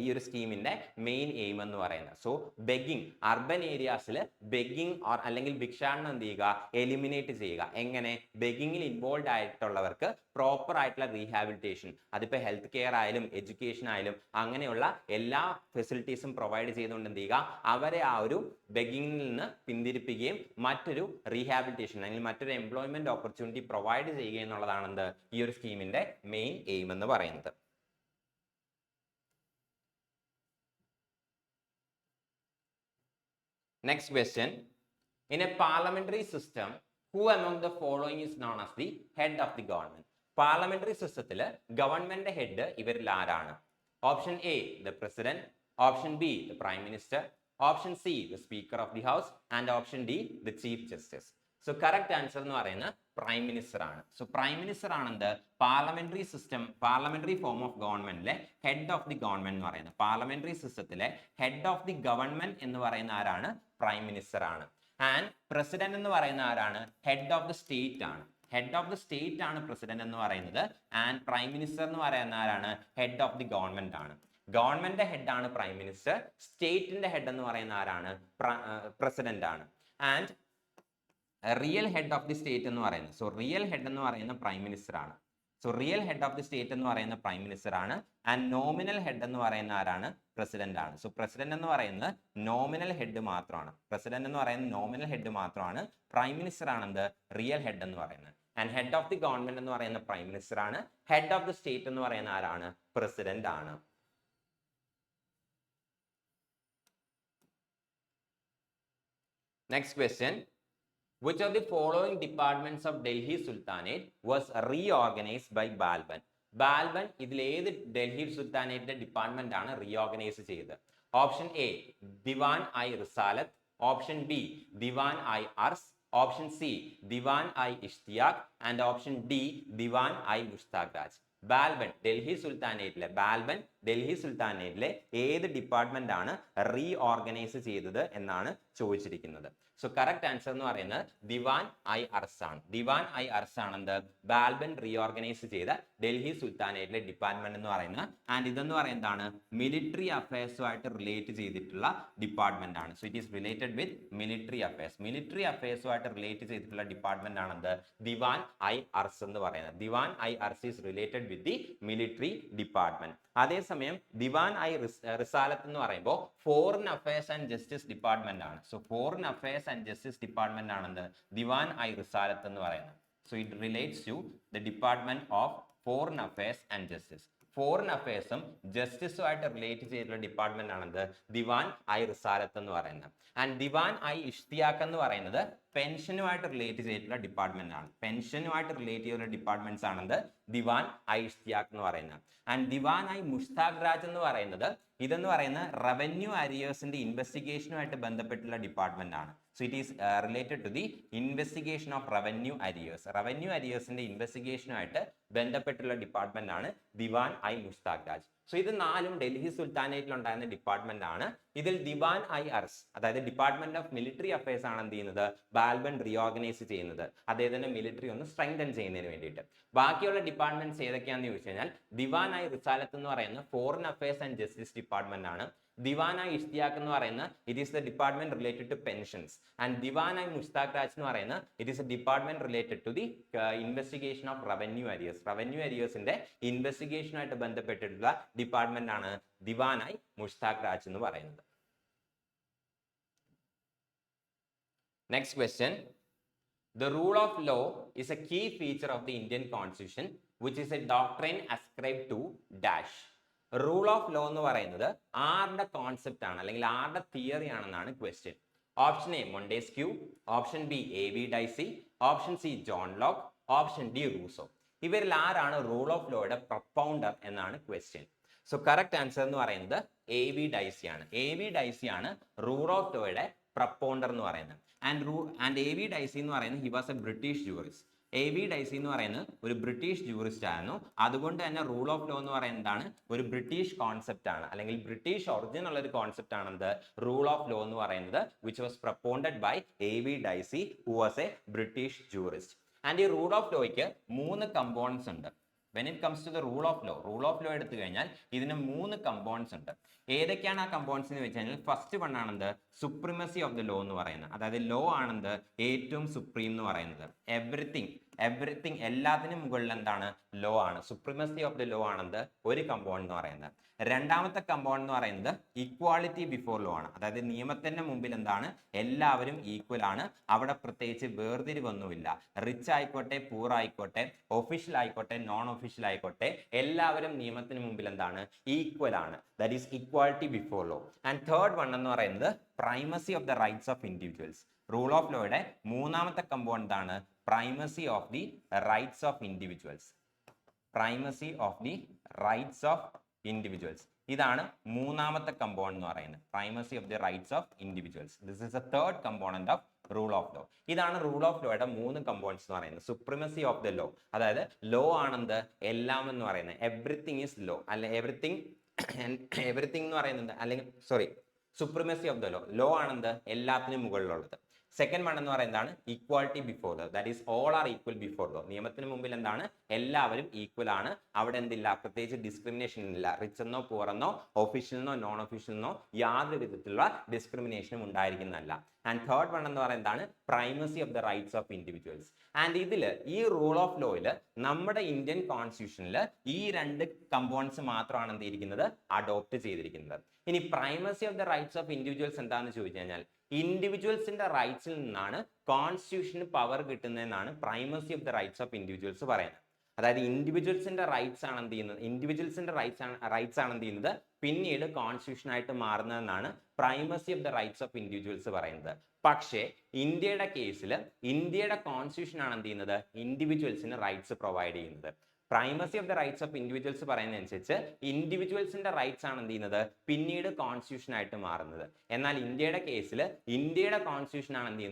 ഈ ഒരു സ്കീമിന്റെ മെയിൻ എയിം എന്ന് പറയുന്നത്. സോ ബെഗിങ്, അർബൻ ഏരിയാസിൽ ബെഗിങ് അല്ലെങ്കിൽ ഭിക്ഷാടനം എന്ത് ചെയ്യുക, എലിമിനേറ്റ് ചെയ്യുക. എങ്ങനെ, ബെഗിങ്ങിൽ ഇൻവോൾവ് ആയിട്ടുള്ളവർക്ക് പ്രോപ്പർ ആയിട്ടുള്ള റീഹാബിലിറ്റേഷൻ, അതിപ്പോ ഹെൽത്ത് കെയർ ആയാലും എഡ്യൂക്കേഷൻ ആയാലും അങ്ങനെയുള്ള എല്ലാ ഫെസിലിറ്റീസും പ്രൊവൈഡ് ചെയ്തുകൊണ്ട് എന്ത് ചെയ്യുക, അവരെ ആ ഒരു ബെഗിങ്ങിൽ നിന്ന് പിന്തിരിപ്പിക്കുകയും മറ്റൊരു റീഹാബിലിറ്റേഷൻ അല്ലെങ്കിൽ മറ്റൊരു എംപ്ലോയ്മെന്റ് ഓപ്പർച്യൂണിറ്റി പ്രൊവൈഡ് ചെയ്യുക എന്നുള്ളതാണ് എന്ത് ഈ ഒരു സ്കീമിന്റെ മെയിൻ എയിം എന്ന് പറയുന്നത്. Next question. In a parliamentary system, who among the following is known as the head of the government? Parliamentary സിസ്റ്റത്തിൽ ഗവൺമെന്റ് ഹെഡ് ഇവരിൽ ആരാണ്? Option A the president, option B the prime minister, option C the speaker of the house and option D the chief justice. So correct answer എന്ന് പറയുന്നത് prime minister ആണ്. So prime minister ആണെന്ത് parliamentary system, parliamentary form of ഗവൺമെന്റിലെ head of the government എന്ന് പറയുന്നത്. Parliamentary സിസ്റ്റത്തിലെ head of the government എന്ന് പറയുന്ന ആരാണ്? പ്രൈം മിനിസ്റ്റർ ആണ്. ആൻഡ് പ്രസിഡന്റ് എന്ന് പറയുന്ന ആരാണ്? ഹെഡ് ഓഫ് ദി സ്റ്റേറ്റ് ആണ്. ഹെഡ് ഓഫ് ദി സ്റ്റേറ്റ് ആണ് പ്രസിഡന്റ് എന്ന് പറയുന്നത്. ആൻഡ് പ്രൈം മിനിസ്റ്റർ എന്ന് പറയുന്ന ആരാണ്? ഹെഡ് ഓഫ് ദി ഗവൺമെന്റ് ആണ്. ഗവൺമെന്റിന്റെ ഹെഡ് ആണ് പ്രൈം മിനിസ്റ്റർ, സ്റ്റേറ്റിന്റെ ഹെഡ് എന്ന് പറയുന്ന ആരാണ്? പ്രസിഡന്റ് ആണ്. And real head of the state എന്ന് പറയുന്നത്, സോ റിയൽ ഹെഡ് എന്ന് പറയുന്ന പ്രൈം മിനിസ്റ്റർ ആണ്. So real head of the state എന്ന് പറയുന്ന പ്രൈം മിനിസ്റ്റർ ആണ്. ആൻഡ് നോമിനൽ ഹെഡ് എന്ന് പറയുന്ന ആരാണ്? പ്രസിഡന്റ് ആണ്. സോ പ്രസിഡന്റ് എന്ന് പറയുന്നത് നോമിനൽ ഹെഡ് മാത്രമാണ്. പ്രസിഡന്റ് എന്ന് പറയുന്നത് നോമിനൽ ഹെഡ് മാത്രമാണ്. പ്രൈം മിനിസ്റ്റർ ആണെന്ത് റിയൽ ഹെഡ് എന്ന് പറയുന്നത്. And head of the government എന്ന് പറയുന്ന പ്രൈം മിനിസ്റ്റർ ആണ്. ഹെഡ് ഓഫ് ദി സ്റ്റേറ്റ് എന്ന് പറയുന്ന ആരാണ്? പ്രസിഡന്റ് ആണ്. Next question. Which of the following departments of Delhi Sultanate was reorganized by Balban? Balban ഇതിൽ ഏത് ഡൽഹി സുൽത്താനേറ്റിന്റെ ഡിപ്പാർട്ട്മെന്റ് ആണ് റീഓർഗനൈസ് ചെയ്തത്? Option A Diwan i Risalat, option B Diwan i Arz, option C Diwan i Ishtiaq and option D Diwan i Mustakhraj. Balban Delhi സുൽത്താനേറ്റിലെ ഏത് ഡിപ്പാർട്ട്മെന്റ് ആണ് റീഓർഗനൈസ് ചെയ്തത് എന്നാണ് ചോദിച്ചിരിക്കുന്നത്. സോ കറക്റ്റ് ആൻസർ എന്ന് പറയുന്നത് ദിവാൻ ഐ അർസ് ആണ്. ദിവാൻ ഐ അർസ് ആണെന്ത് ബാൽബൻ റീഓർഗനൈസ് ചെയ്ത ഡൽഹി സുൽത്താനേറ്റിലെ ഡിപ്പാർട്ട്മെന്റ് എന്ന് പറയുന്നത്. ആൻഡ് ഇതെന്ന് പറയുന്നതാണ് മിലിറ്ററി അഫയേഴ്സുമായിട്ട് റിലേറ്റ് ചെയ്തിട്ടുള്ള ഡിപ്പാർട്ട്മെന്റ് ആണ്. So it is related with military affairs. Military അഫയേഴ്സുമായിട്ട് റിലേറ്റ് ചെയ്തിട്ടുള്ള ഡിപ്പാർട്ട്മെന്റ് ആണെന്ത് ദിവാൻ ഐ അർസ് എന്ന് പറയുന്നത്. Diwan i Arz is related with the military department. അതേസമയം ദിവാൻ ഐ റിസാലത്ത് എന്ന് പറയുമ്പോൾ foreign affairs and justice department ആണ്. So foreign affairs and justice department ആണെന്ത് ദിവാൻ ഐ റിസാലത്ത് എന്ന് പറയുന്നത്. So it relates to the department of foreign affairs and justice. Foreign അഫയേഴ്സും ജസ്റ്റിസുമായിട്ട് റിലേറ്റ് ചെയ്തിട്ടുള്ള ഡിപ്പാർട്ട്മെന്റ് ആണെന്ത് ദിവാൻ ഐ റിസാലത്ത് എന്ന് പറയുന്നത്. ആൻഡ് ദിവാൻ ഐ ഇഷ്തിയാഖ് എന്ന് പറയുന്നത് പെൻഷനുമായിട്ട് റിലേറ്റ് ചെയ്തിട്ടുള്ള ഡിപ്പാർട്ട്മെന്റ് ആണ്. പെൻഷനുമായിട്ട് റിലേറ്റ് ചെയ്തിട്ടുള്ള ഡിപ്പാർട്ട്മെന്റ്സ് ആണെന്ത് ദിവാൻ ഐ ഇഷ്തിയാഖ് എന്ന് പറയുന്നത്. ആൻഡ് ദിവാൻ ഐ മുഷ്താഖ് രാജ് എന്ന് പറയുന്നത് ഇതെന്ന് പറയുന്ന റവന്യൂ അരിയേഴ്സിന്റെ ഇൻവെസ്റ്റിഗേഷനുമായിട്ട് ബന്ധപ്പെട്ടുള്ള ഡിപ്പാർട്ട്മെന്റ് ആണ്. So it is related to the investigation of revenue arrears. Revenue അരിയേഴ്സിന്റെ ഇൻവെസ്റ്റിഗേഷനുമായിട്ട് ബന്ധപ്പെട്ടുള്ള ഡിപ്പാർട്ട്മെന്റ് ആണ് ദിവാൻ ഐ മുഷ്താഖ് രാജ്. സോ ഇത് നാലും ഡൽഹി സുൽത്താനേറ്റിൽ ഉണ്ടായിരുന്ന ഡിപ്പാർട്ട്മെന്റ് ആണ്. ഇതിൽ ദിവാൻ ഐ അർസ് അതായത് ഡിപ്പാർട്ട്മെന്റ് ഓഫ് മിലിറ്ററി അഫയേഴ്സ് ആണ് എന്ത് ചെയ്യുന്നത് ബാൽബൻ റീഓർഗനൈസ് ചെയ്യുന്നത്, അദ്ദേഹത്തിന്റെ മിലിറ്ററി ഒന്ന് സ്ട്രെങ്തൻ ചെയ്യുന്നതിന് വേണ്ടിയിട്ട്. ബാക്കിയുള്ള ഡിപ്പാർട്ട്മെന്റ്സ് ഏതൊക്കെയാണെന്ന് ചോദിച്ചു കഴിഞ്ഞാൽ ദിവാൻ ഐ റിസാലത്ത് എന്ന് പറയുന്നത് foreign affairs and justice department ആണ്. ദിവാൻ ഐ ഇഷ്തിയാഖ് എന്ന് പറയുന്ന it is the department related to pensions. And Diwan i Mustakhraj എന്ന് പറയുന്ന it is a department related to the investigation of revenue arrears. Revenue അരിയേഴ്സിന്റെ ഇൻവെസ്റ്റിഗേഷനുമായിട്ട് ബന്ധപ്പെട്ടിട്ടുള്ള ഡിപ്പാർട്ട്മെന്റ് ആണ് ദിവാൻ ഐ മുഷ്താഖ് രാജ് എന്ന് പറയുന്നത്. Next question. The rule of law is a key feature of the Indian Constitution, which is a doctrine ascribed to dash. Rule of law എന്ന് പറയുന്നത് ആരുടെ concept ആണ് അല്ലെങ്കിൽ ആരുടെ തിയറി ആണെന്നാണ് question. Option A Montesquieu, option B A V Dicey, option C John Locke, option D Rousseau. ഇവരിൽ ആരാണ് rule of ലോയുടെ പ്രൊപ്പൗണ്ടർ എന്നാണ് ക്വസ്റ്റ്യൻ. സോ കറക്റ്റ് ആൻസർ എന്ന് പറയുന്നത് എ വി ഡൈസി ആണ്. എ വി ഡൈസി ആണ് റൂൾ ഓഫ് ലോയുടെ propounder എന്ന് പറയുന്നത്. ആൻഡ് എ വി ഡൈസി എന്ന് പറയുന്നത് he was a British jurist. A V Dicey എന്ന് പറയുന്നത് ഒരു ബ്രിട്ടീഷ് ജൂറിസ്റ്റ് ആയിരുന്നു. അതുകൊണ്ട് തന്നെ റൂൾ ഓഫ് ലോ എന്ന് പറയുന്നതാണ് ഒരു ബ്രിട്ടീഷ് കോൺസെപ്റ്റ് ആണ് അല്ലെങ്കിൽ ബ്രിട്ടീഷ് ഒറിജിൻ ഉള്ള ഒരു കോൺസെപ്റ്റ് ആണെന്ത് റൂൾ ഓഫ് ലോ എന്ന് പറയുന്നത്, which was propounded by A V Dicey who was a British jurist. And ഈ റൂൾ ഓഫ് ലോയ്ക്ക് 3 കമ്പോണൻസ് ഉണ്ട്. When it comes to the rule of law എടുത്തു കഴിഞ്ഞാൽ ഇതിന് 3 കമ്പോണൻസ് ഉണ്ട്. ഏതൊക്കെയാണ് ആ കമ്പോണൻസ് എന്ന് വെച്ച് കഴിഞ്ഞാൽ ഫസ്റ്റ് വൺ ആണെന്ത് സുപ്രീമസി ഓഫ് ദ ലോ എന്ന് പറയുന്നത്. അതായത് ലോ ആണെന്ത് ഏറ്റവും സുപ്രീം എന്ന് പറയുന്നത്. എവറിത്തിങ് എല്ലാത്തിനും മുകളിൽ എന്താണ് ലോ ആണ്. സുപ്രീമസി ഓഫ് ദ ലോ ആണെന്ത് ഒരു കമ്പോണന്റ് എന്ന് പറയുന്നത്. രണ്ടാമത്തെ കമ്പോണന്റ് എന്ന് പറയുന്നത് ഇക്വാളിറ്റി ബിഫോർ ലോ ആണ്. അതായത് നിയമത്തിന്റെ മുമ്പിൽ എന്താണ് എല്ലാവരും ഈക്വൽ ആണ്. അവിടെ പ്രത്യേകിച്ച് വേർതിരിവൊന്നുമില്ല. റിച്ച് ആയിക്കോട്ടെ പൂർ ആയിക്കോട്ടെ ഒഫീഷ്യൽ ആയിക്കോട്ടെ നോൺ ഒഫീഷ്യൽ ആയിക്കോട്ടെ എല്ലാവരും നിയമത്തിന് മുമ്പിൽ എന്താണ് ഈക്വൽ ആണ്. That is equality before law. And third one എന്ന് പറയുന്നത് primacy of the rights of individuals. Rule of ലോയുടെ മൂന്നാമത്തെ കമ്പോണന്റ് ആണ് primacy of the rights of individuals. Primacy of the rights of individuals ഇതാണ് മൂന്നാമത്തെ കമ്പോണന്റ് എന്ന് പറയുന്നത്. Primacy of the rights of individuals. This is a third component of rule of law. ഇതാണ് rule of ലോയുടെ 3 components എന്ന് പറയുന്നത്. Supremacy of the law അതായത് law ആണെന്ത് എല്ലാം എന്ന് പറയുന്നത്. എവറിത്തിങ് ഈസ് ലോ അല്ലെ എവറിത്തിങ് എന്ന് പറയുന്നത് അല്ലെങ്കിൽ സുപ്രീമസി ഓഫ് ദ ലോ ആണെന്ത് എല്ലാത്തിനും മുകളിലുള്ളത്. സെക്കൻഡ് വൺ എന്ന് പറയുന്നതാണ് equality before law. That is all are equal before law. നിയമത്തിന് മുമ്പിൽ എന്താണ് എല്ലാവരും ഈക്വൽ ആണ്. അവിടെ എന്തില്ല പ്രത്യേകിച്ച് ഡിസ്ക്രിമിനേഷൻ ഇല്ല. റിച്ച് എന്നോ പൂർ എന്നോ ഒഫീഷ്യലിനോ നോൺ ഒഫീഷ്യലിനോ യാതൊരു വിധത്തിലുള്ള ഡിസ്ക്രിമിനേഷനും ഉണ്ടായിരിക്കുന്നതല്ല. ആൻഡ് തേർഡ് വൺ എന്ന് പറയുന്നതാണ് primacy of the rights of individuals. And ഇതിൽ ഈ റൂൾ ഓഫ് ലോയിൽ നമ്മുടെ ഇന്ത്യൻ കോൺസ്റ്റിറ്റ്യൂഷനിൽ ഈ 2 കമ്പോണൻസ് മാത്രമാണ് എന്ത് ചെയ്തിരിക്കുന്നത് അഡോപ്റ്റ് ചെയ്തിരിക്കുന്നത്. ഇനി primacy of the rights of individuals എന്താണെന്ന് ചോദിച്ചു കഴിഞ്ഞാൽ ഇൻഡിവിജ്വൽസിന്റെ റൈറ്റ്സിൽ നിന്നാണ് കോൺസ്റ്റിറ്റ്യൂഷന് പവർ കിട്ടുന്നതെന്നാണ് primacy of the rights of individuals പറയുന്നത്. അതായത് ഇൻഡിവിജ്വൽസിന്റെ റൈറ്റ്സ് ആണ് എന്ത് ചെയ്യുന്നത് റൈറ്റ്സ് ആണ് എന്ത് ചെയ്യുന്നത് പിന്നീട് കോൺസ്റ്റിറ്റ്യൂഷൻ ആയിട്ട് മാറുന്നതെന്നാണ് primacy of the rights of individuals പറയുന്നത്. പക്ഷേ ഇന്ത്യയുടെ കേസിൽ ഇന്ത്യയുടെ കോൺസ്റ്റിറ്റ്യൂഷൻ ആണ് എന്ത് ചെയ്യുന്നത് ഇൻഡിവിജ്വൽസിന് റൈറ്റ്സ് പ്രൊവൈഡ് ചെയ്യുന്നത്. Primacy of the rights of individuals പറയുന്നതനുസരിച്ച് ഇൻഡിവിജ്വൽസിന്റെ റൈറ്റ്സ് ആണ് എന്ത് ചെയ്യുന്നത് പിന്നീട് കോൺസ്റ്റിറ്റ്യൂഷൻ ആയിട്ട് മാറുന്നത്. എന്നാൽ ഇന്ത്യയുടെ കേസിൽ ഇന്ത്യയുടെ കോൺസ്റ്റിറ്റ്യൂഷൻ ആണ് എന്ത്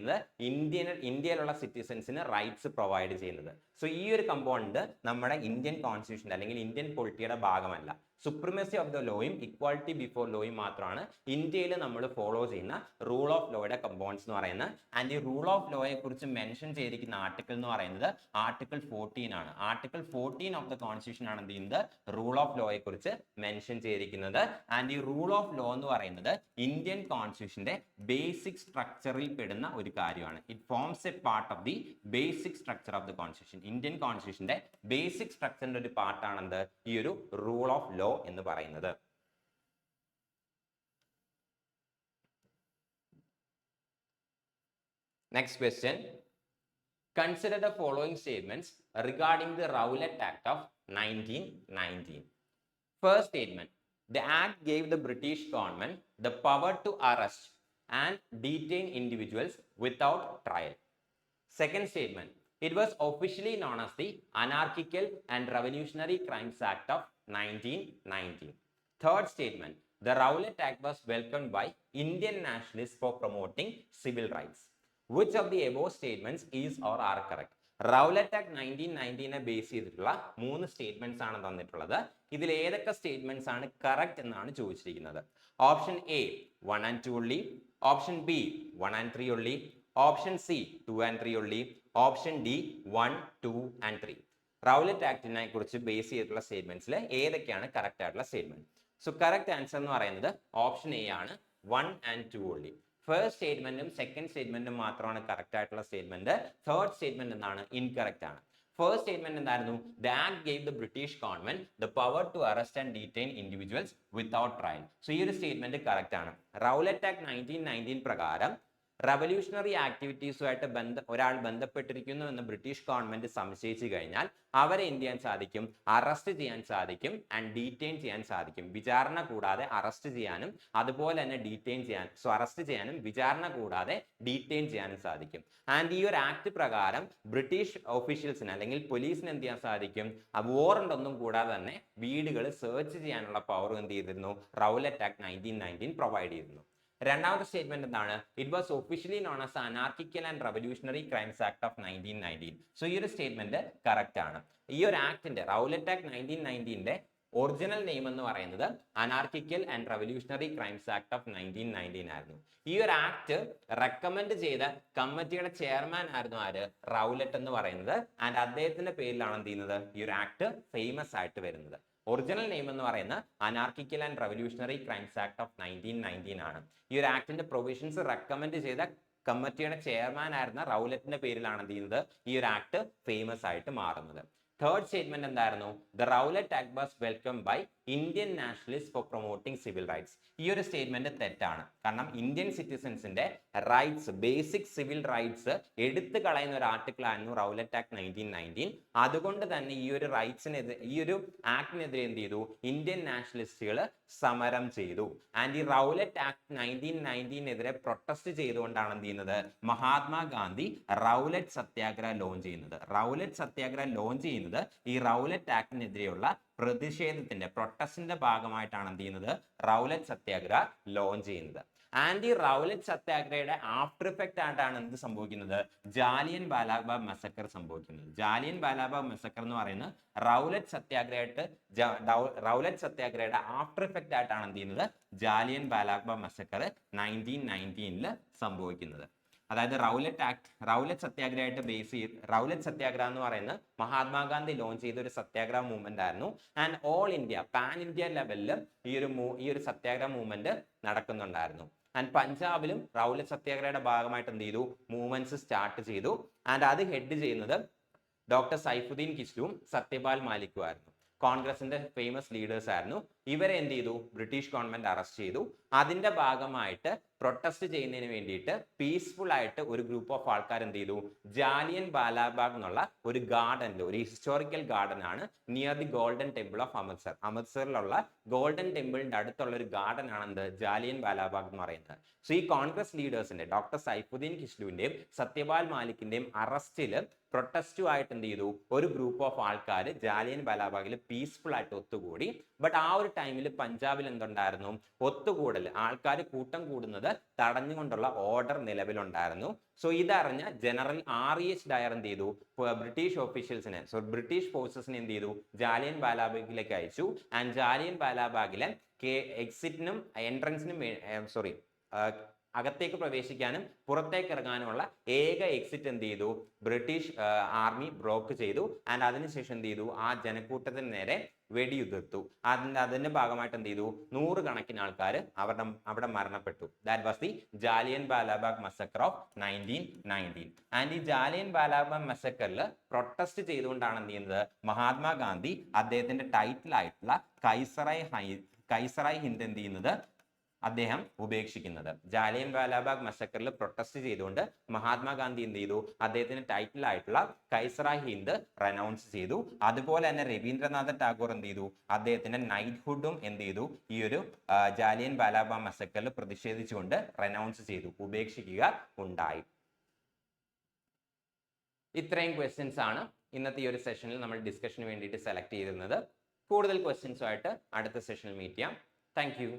ചെയ്യുന്നത് ഇന്ത്യയിലുള്ള സിറ്റിസൺസിന് റൈറ്റ്സ് പ്രൊവൈഡ് ചെയ്യുന്നത്. സോ ഈ ഒരു കമ്പോണന്റ് നമ്മുടെ ഇന്ത്യൻ കോൺസ്റ്റിറ്റ്യൂഷൻ അല്ലെങ്കിൽ ഇന്ത്യൻ പൊളിറ്റിയുടെ ഭാഗമല്ല. സുപ്രിമസി ഓഫ് ദ ലോയും ഇക്വാളിറ്റി ബിഫോർ ലോയും മാത്രമാണ് ഇന്ത്യയിൽ നമ്മൾ ഫോളോ ചെയ്യുന്ന റൂൾ ഓഫ് ലോയുടെ കമ്പോണൻസ് എന്ന് പറയുന്നത്. ആൻഡ് ഈ റൂൾ ഓഫ് ലോയെ കുറിച്ച് മെൻഷൻ ചെയ്തിരിക്കുന്ന ആർട്ടിക്കിൾ എന്ന് പറയുന്നത് ആർട്ടിക്കിൾ 14 ആണ്. ആർട്ടിക്കിൾ 14 ഓഫ് ദ കോൺസ്റ്റിറ്റ്യൂഷൻ ആണ് എന്ത് ചെയ്യുന്നത്, റൂൾ ഓഫ് ലോയെ കുറിച്ച് മെൻഷൻ ചെയ്തിരിക്കുന്നത്. ആൻഡ് ഈ റൂൾ ഓഫ് ലോ എന്ന് പറയുന്നത് ഇന്ത്യൻ കോൺസ്റ്റിറ്റ്യൂഷന്റെ ബേസിക് സ്ട്രക്ചറിൽ പെടുന്ന ഒരു കാര്യമാണ്. It forms a part of the basic structure of the constitution. Indian കോൺസ്റ്റിറ്റ്യൂഷന്റെ ബേസിക് സ്ട്രക്ചറിന്റെ ഒരു പാർട്ടാണെന്ത് ഈ ഒരു റൂൾ ഓഫ് ലോ എന്ന് പറയുന്നത്. Next question. Consider the following statements regarding the Rowlatt Act of 1919. First statement. The act gave the British government the power to arrest and detain individuals without trial. Second statement. It was officially known as the Anarchical and Revolutionary Crimes Act of 1919. Third statement. The Rowlatt Act was welcomed by Indian nationalists for promoting civil rights. Which of the above statements is or are correct? Rowlatt act 1919 base ചെയ്തിട്ടുള്ള 3 statements ആണ് തന്നിട്ടുള്ളത്. ഇതിൽ ഏതൊക്കെ statements ആണ് correct എന്നാണ് ചോദിച്ചിരിക്കുന്നത്. Option A 1 and 2 only, option B 1 and 3 only, option C 2 and 3 only, option D 1, 2 and 3. Rowlatt ആക്ടിനെ കുറിച്ച് ബേസ് ചെയ്തിട്ടുള്ള സ്റ്റേറ്റ്മെന്റ്സിൽ ഏതൊക്കെയാണ് കറക്റ്റ് ആയിട്ടുള്ള സ്റ്റേറ്റ്മെന്റ്? സോ കറക്റ്റ് ആൻസർ എന്ന് പറയുന്നത് ഓപ്ഷൻ എ ആണ്, 1 and 2 only. ഫസ്റ്റ് സ്റ്റേറ്റ്മെന്റും സെക്കൻഡ് സ്റ്റേറ്റ്മെന്റും മാത്രമാണ് കറക്റ്റ് ആയിട്ടുള്ള സ്റ്റേറ്റ്മെന്റ്. തേർഡ് സ്റ്റേറ്റ്മെന്റ് എന്താണ്, ഇൻകറക്റ്റ് ആണ്. ഫസ്റ്റ് സ്റ്റേറ്റ്മെന്റ് എന്തായിരുന്നു, the act gave the British government the power to arrest and detain individuals without trial. So ഈ ഒരു സ്റ്റേറ്റ്മെന്റ് കറക്റ്റ് ആണ്. റൗലറ്റ് ആക്ട് 1919 പ്രകാരം റവല്യൂഷണറി ആക്ടിവിറ്റീസുമായിട്ട് ഒരാൾ ബന്ധപ്പെട്ടിരിക്കുന്നു എന്ന് ബ്രിട്ടീഷ് ഗവൺമെന്റ് സംശയിച്ചു കഴിഞ്ഞാൽ അവരെ എന്ത് ചെയ്യാൻ സാധിക്കും, അറസ്റ്റ് ചെയ്യാൻ സാധിക്കും ആൻഡ് ഡീറ്റെയിൻ ചെയ്യാൻ സാധിക്കും. വിചാരണ കൂടാതെ അറസ്റ്റ് ചെയ്യാനും അതുപോലെ തന്നെ ഡീറ്റെയിൻ ചെയ്യാൻ, അറസ്റ്റ് ചെയ്യാനും വിചാരണ കൂടാതെ ഡീറ്റെയിൻ ചെയ്യാനും സാധിക്കും. ആൻഡ് ഈ ഒരു ആക്ട് പ്രകാരം ബ്രിട്ടീഷ് ഓഫീഷ്യൽസിന് അല്ലെങ്കിൽ പോലീസിന് എന്ത് ചെയ്യാൻ സാധിക്കും, വാറണ്ട് ഒന്നും കൂടാതെ തന്നെ വീടുകൾ സെർച്ച് ചെയ്യാനുള്ള പവർ എന്ത് ചെയ്തിരുന്നു, റൗലറ്റ് ആക്ട് 1919 പ്രൊവൈഡ് ചെയ്തിരുന്നു. രണ്ടാമത്തെ സ്റ്റേറ്റ്മെന്റ് എന്താണ്, it was officially known as അനാർക്കിക്കൽ and revolutionary crimes act of 1919. So ഈ ഒരു സ്റ്റേറ്റ്മെന്റ് കറക്റ്റ് ആണ്. ഈ ഒരു ആക്ടിന്റെ റൗലറ്റ് ആക്ട് 1919ന്റെ ഒറിജിനൽ നെയിം എന്ന് പറയുന്നത് അനാർക്കിക്കൽ and revolutionary crimes act of 1919 ആയിരുന്നു. ഈ ഒരു ആക്ട് റെക്കമെൻഡ് ചെയ്ത കമ്മിറ്റിയുടെ ചെയർമാൻ ആയിരുന്നു ആര്, റൗലറ്റ് എന്ന് പറയുന്നത്. ആൻഡ് അദ്ദേഹത്തിന്റെ പേരിലാണ് എന്ത് ചെയ്യുന്നത്, ഈ ഒരു ആക്ട് ഫേമസ് ആയിട്ട് വരുന്നത്. ഒറിജിനൽ നെയിം എന്ന് പറയുന്ന അനാർക്കിക്കൽ and revolutionary crimes act of 1919 ആണ്. ഈ ഒരു ആക്ടിന്റെ പ്രൊവിഷൻസ് റെക്കമെൻഡ് ചെയ്ത കമ്മിറ്റിയുടെ ചെയർമാൻ ആയിരുന്ന റൗലറ്റിന്റെ പേരിലാണ് എന്ത് ചെയ്യുന്നത്, ഈ ഒരു ആക്ട് ഫേമസ് ആയിട്ട് മാറുന്നത്. തേർഡ് സ്റ്റേറ്റ്മെന്റ് എന്തായിരുന്നു, the Rowlatt act was welcome by Indian nationalist for promoting civil rights. ഈ ഒരു സ്റ്റേറ്റ്മെന്റ് തെറ്റാണ്. കാരണം ഇന്ത്യൻ സിറ്റിസൺസിന്റെ റൈറ്റ്സ്, ബേസിക് സിവിൽ റൈറ്റ്സ് എടുത്തു കളയുന്ന ഒരു ആർട്ടിക്കിൾ ആയിരുന്നു റൗലറ്റ് ആക്ട് 1919. അതുകൊണ്ട് തന്നെ ഈ ഒരു റൈറ്റ്സിനെതിരെ, ഈ ഒരു ആക്ടിനെതിരെ എന്ത് ചെയ്തു, ഇന്ത്യൻ നാഷണലിസ്റ്റുകൾ സമരം ചെയ്തു. ആൻഡ് ഈ റൗലറ്റ് ആക്ട് 1919 പ്രൊട്ടസ്റ്റ് ചെയ്തുകൊണ്ടാണ് എന്ത് ചെയ്യുന്നത്, മഹാത്മാഗാന്ധി റൗലറ്റ് സത്യാഗ്രഹ ലോഞ്ച് ചെയ്യുന്നത്. റൗലറ്റ് സത്യാഗ്രഹ ലോഞ്ച് ചെയ്യുന്നത് ഈ റൗലറ്റ് ആക്ടിനെതിരെയുള്ള പ്രതിഷേധത്തിന്റെ, പ്രൊട്ടസ്റ്റിന്റെ ഭാഗമായിട്ടാണ് എന്ത് ചെയ്യുന്നത്, റൗലറ്റ് സത്യാഗ്രഹ ലോഞ്ച് ചെയ്യുന്നത്. ആൻഡ് ഈ റൗലറ്റ് സത്യാഗ്രഹയുടെ ആഫ്റ്റർ ഇഫക്റ്റ് ആയിട്ടാണ് എന്ത് സംഭവിക്കുന്നത്, ജാലിയൻ വാലാബാഗ് മസക്കർ സംഭവിക്കുന്നത്. ജാലിയൻ വാലാബാഗ് മസക്കർ എന്ന് പറയുന്നത് റൗലറ്റ് സത്യാഗ്രഹയുടെ ആഫ്റ്റർ ഇഫക്റ്റ് ആയിട്ടാണ് എന്ത് ചെയ്യുന്നത്, ജാലിയൻ വാലാബാഗ് മസക്കർ 1919 സംഭവിക്കുന്നത്. അതായത് റൗലറ്റ് സത്യാഗ്രഹമായിട്ട് ബേസ് ചെയ്ത്, റൗലറ്റ് സത്യാഗ്രഹം എന്ന് പറയുന്നത് മഹാത്മാഗാന്ധി ലോഞ്ച് ചെയ്ത ഒരു സത്യാഗ്രഹ മൂവ്മെന്റ് ആയിരുന്നു. And all India, pan India ലെവലിൽ ഈ ഒരു സത്യാഗ്രഹ മൂവ്മെന്റ് നടക്കുന്നുണ്ടായിരുന്നു. ആൻഡ് പഞ്ചാബിലും റൗലറ്റ് സത്യാഗ്രഹയുടെ ഭാഗമായിട്ട് എന്ത് ചെയ്തു, മൂവ്മെന്റ്സ് സ്റ്റാർട്ട് ചെയ്തു. ആൻഡ് അത് ഹെഡ് ചെയ്യുന്നത് ഡോക്ടർ സൈഫുദ്ദീൻ കിസ്ലുവും സത്യപാൽ മാലിക്കും ആയിരുന്നു. കോൺഗ്രസിന്റെ ഫേമസ് ലീഡേഴ്സ് ആയിരുന്നു. ഇവരെ എന്ത് ചെയ്തു, ബ്രിട്ടീഷ് ഗവൺമെന്റ് അറസ്റ്റ് ചെയ്തു. അതിന്റെ ഭാഗമായിട്ട് പ്രൊട്ടസ്റ്റ് ചെയ്യുന്നതിന് വേണ്ടിയിട്ട് പീസ്ഫുൾ ആയിട്ട് ഒരു ഗ്രൂപ്പ് ഓഫ് ആൾക്കാർ എന്ത് ചെയ്തു, ജാലിയൻ വാലാബാഗ് എന്നുള്ള ഒരു ഗാർഡനിൽ, ഒരു ഹിസ്റ്റോറിക്കൽ ഗാർഡൻ ആണ് near the golden temple of Amritsar. അമൃത്സറിലുള്ള ഗോൾഡൻ ടെമ്പിളിന്റെ അടുത്തുള്ള ഒരു ഗാർഡൻ ആണ് എന്ത്, ജാലിയൻ വാലാബാഗ് എന്ന് പറയുന്നത്. സോ ഈ കോൺഗ്രസ് ലീഡേഴ്സിന്റെ, ഡോക്ടർ സൈഫുദ്ദീൻ കിസ്ലുവിന്റെയും സത്യപാൽ മാലിക്കിന്റെയും അറസ്റ്റിൽ പ്രൊട്ടസ്റ്റുമായിട്ട് എന്ത് ചെയ്തു, ഒരു ഗ്രൂപ്പ് ഓഫ് ആൾക്കാർ ജാലിയൻ വാലാബാഗിൽ പീസ്ഫുൾ ആയിട്ട് ഒത്തുകൂടി. ബട്ട് ആ ഒരു ഒരു ടൈമിൽ പഞ്ചാബിൽ എന്തുണ്ടായിരുന്നു, ഒത്തുകൂടൽ, ആൾക്കാർ കൂട്ടം കൂടുന്നത് തടഞ്ഞുകൊണ്ടുള്ള ഓർഡർ നിലവിലുണ്ടായിരുന്നു. സോ ഇതറിഞ്ഞ ജനറൽ REH ഡയർ എന്ത് ചെയ്തു, ബ്രിട്ടീഷ് ഓഫീഷ്യൽസിനെ, ബ്രിട്ടീഷ് ഫോഴ്സസിനെ എന്ത് ചെയ്തു, ജാലിയൻ വാലാബാഗിലേക്ക് അയച്ചു. ആൻഡ് ജാലിയൻ വാലാബാഗിലെ എക്സിറ്റിനും എൻട്രൻസിനും അകത്തേക്ക് പ്രവേശിക്കാനും പുറത്തേക്ക് ഇറങ്ങാനുമുള്ള ഏക എക്സിറ്റ് എന്ത് ചെയ്തു, ബ്രിട്ടീഷ് ആർമി ബ്ലോക്ക് ചെയ്തു. ആൻഡ് അതിനുശേഷം എന്ത് ചെയ്തു, ആ ജനക്കൂട്ടത്തിന് നേരെ വെടിയുതിർത്തു. അതിന്റെ ഭാഗമായിട്ട് എന്ത് ചെയ്തു, 100 കണക്കിന് ആൾക്കാർ അവിടെ മരണപ്പെട്ടു. ദാറ്റ് വാസ് ദി ജാലിയൻ വാലാബാഗ് മസക്കർ ഓഫ് 1919. ആൻഡ് ഈ ജാലിയൻ വാലാബാഗ് മസക്കറിൽ പ്രൊട്ടസ്റ്റ് ചെയ്തുകൊണ്ടാണ് എന്ത് ചെയ്യുന്നത്, മഹാത്മാഗാന്ധി അദ്ദേഹത്തിന്റെ ടൈറ്റിൽ ആയിട്ടുള്ള കൈസറായ് ഹിന്ദ് എന്ത് ചെയ്യുന്നത്, അദ്ദേഹം ഉപേക്ഷിക്കുന്നത്. ജാലിയൻ വാലാബാഗ് മസക്കറിൽ പ്രൊട്ടസ്റ്റ് ചെയ്തുകൊണ്ട് മഹാത്മാഗാന്ധി എന്ത് ചെയ്തു, അദ്ദേഹത്തിന്റെ ടൈറ്റിൽ ആയിട്ടുള്ള കൈസറായ് ഹിന്ദ് റെനൗൺസ് ചെയ്തു. അതുപോലെ തന്നെ രവീന്ദ്രനാഥ ടാഗോർ എന്ത് ചെയ്തു, അദ്ദേഹത്തിന്റെ നൈറ്റ്ഹുഡും എന്ത് ചെയ്തു, ഈ ഒരു ജാലിയൻ വാലാബാഗ് മസക്കറിൽ പ്രതിഷേധിച്ചുകൊണ്ട് റെനൗൺസ് ചെയ്തു, ഉപേക്ഷിക്കുക ഉണ്ടായി. ഇത്രയും ക്വസ്റ്റ്യൻസ് ആണ് ഇന്നത്തെ ഈ ഒരു സെഷനിൽ നമ്മൾ ഡിസ്കഷന് വേണ്ടിയിട്ട് സെലക്ട് ചെയ്തിരുന്നത്. കൂടുതൽ ക്വസ്റ്റ്യൻസുമായിട്ട് അടുത്ത സെഷനിൽ മീറ്റ് ചെയ്യാം. Thank you.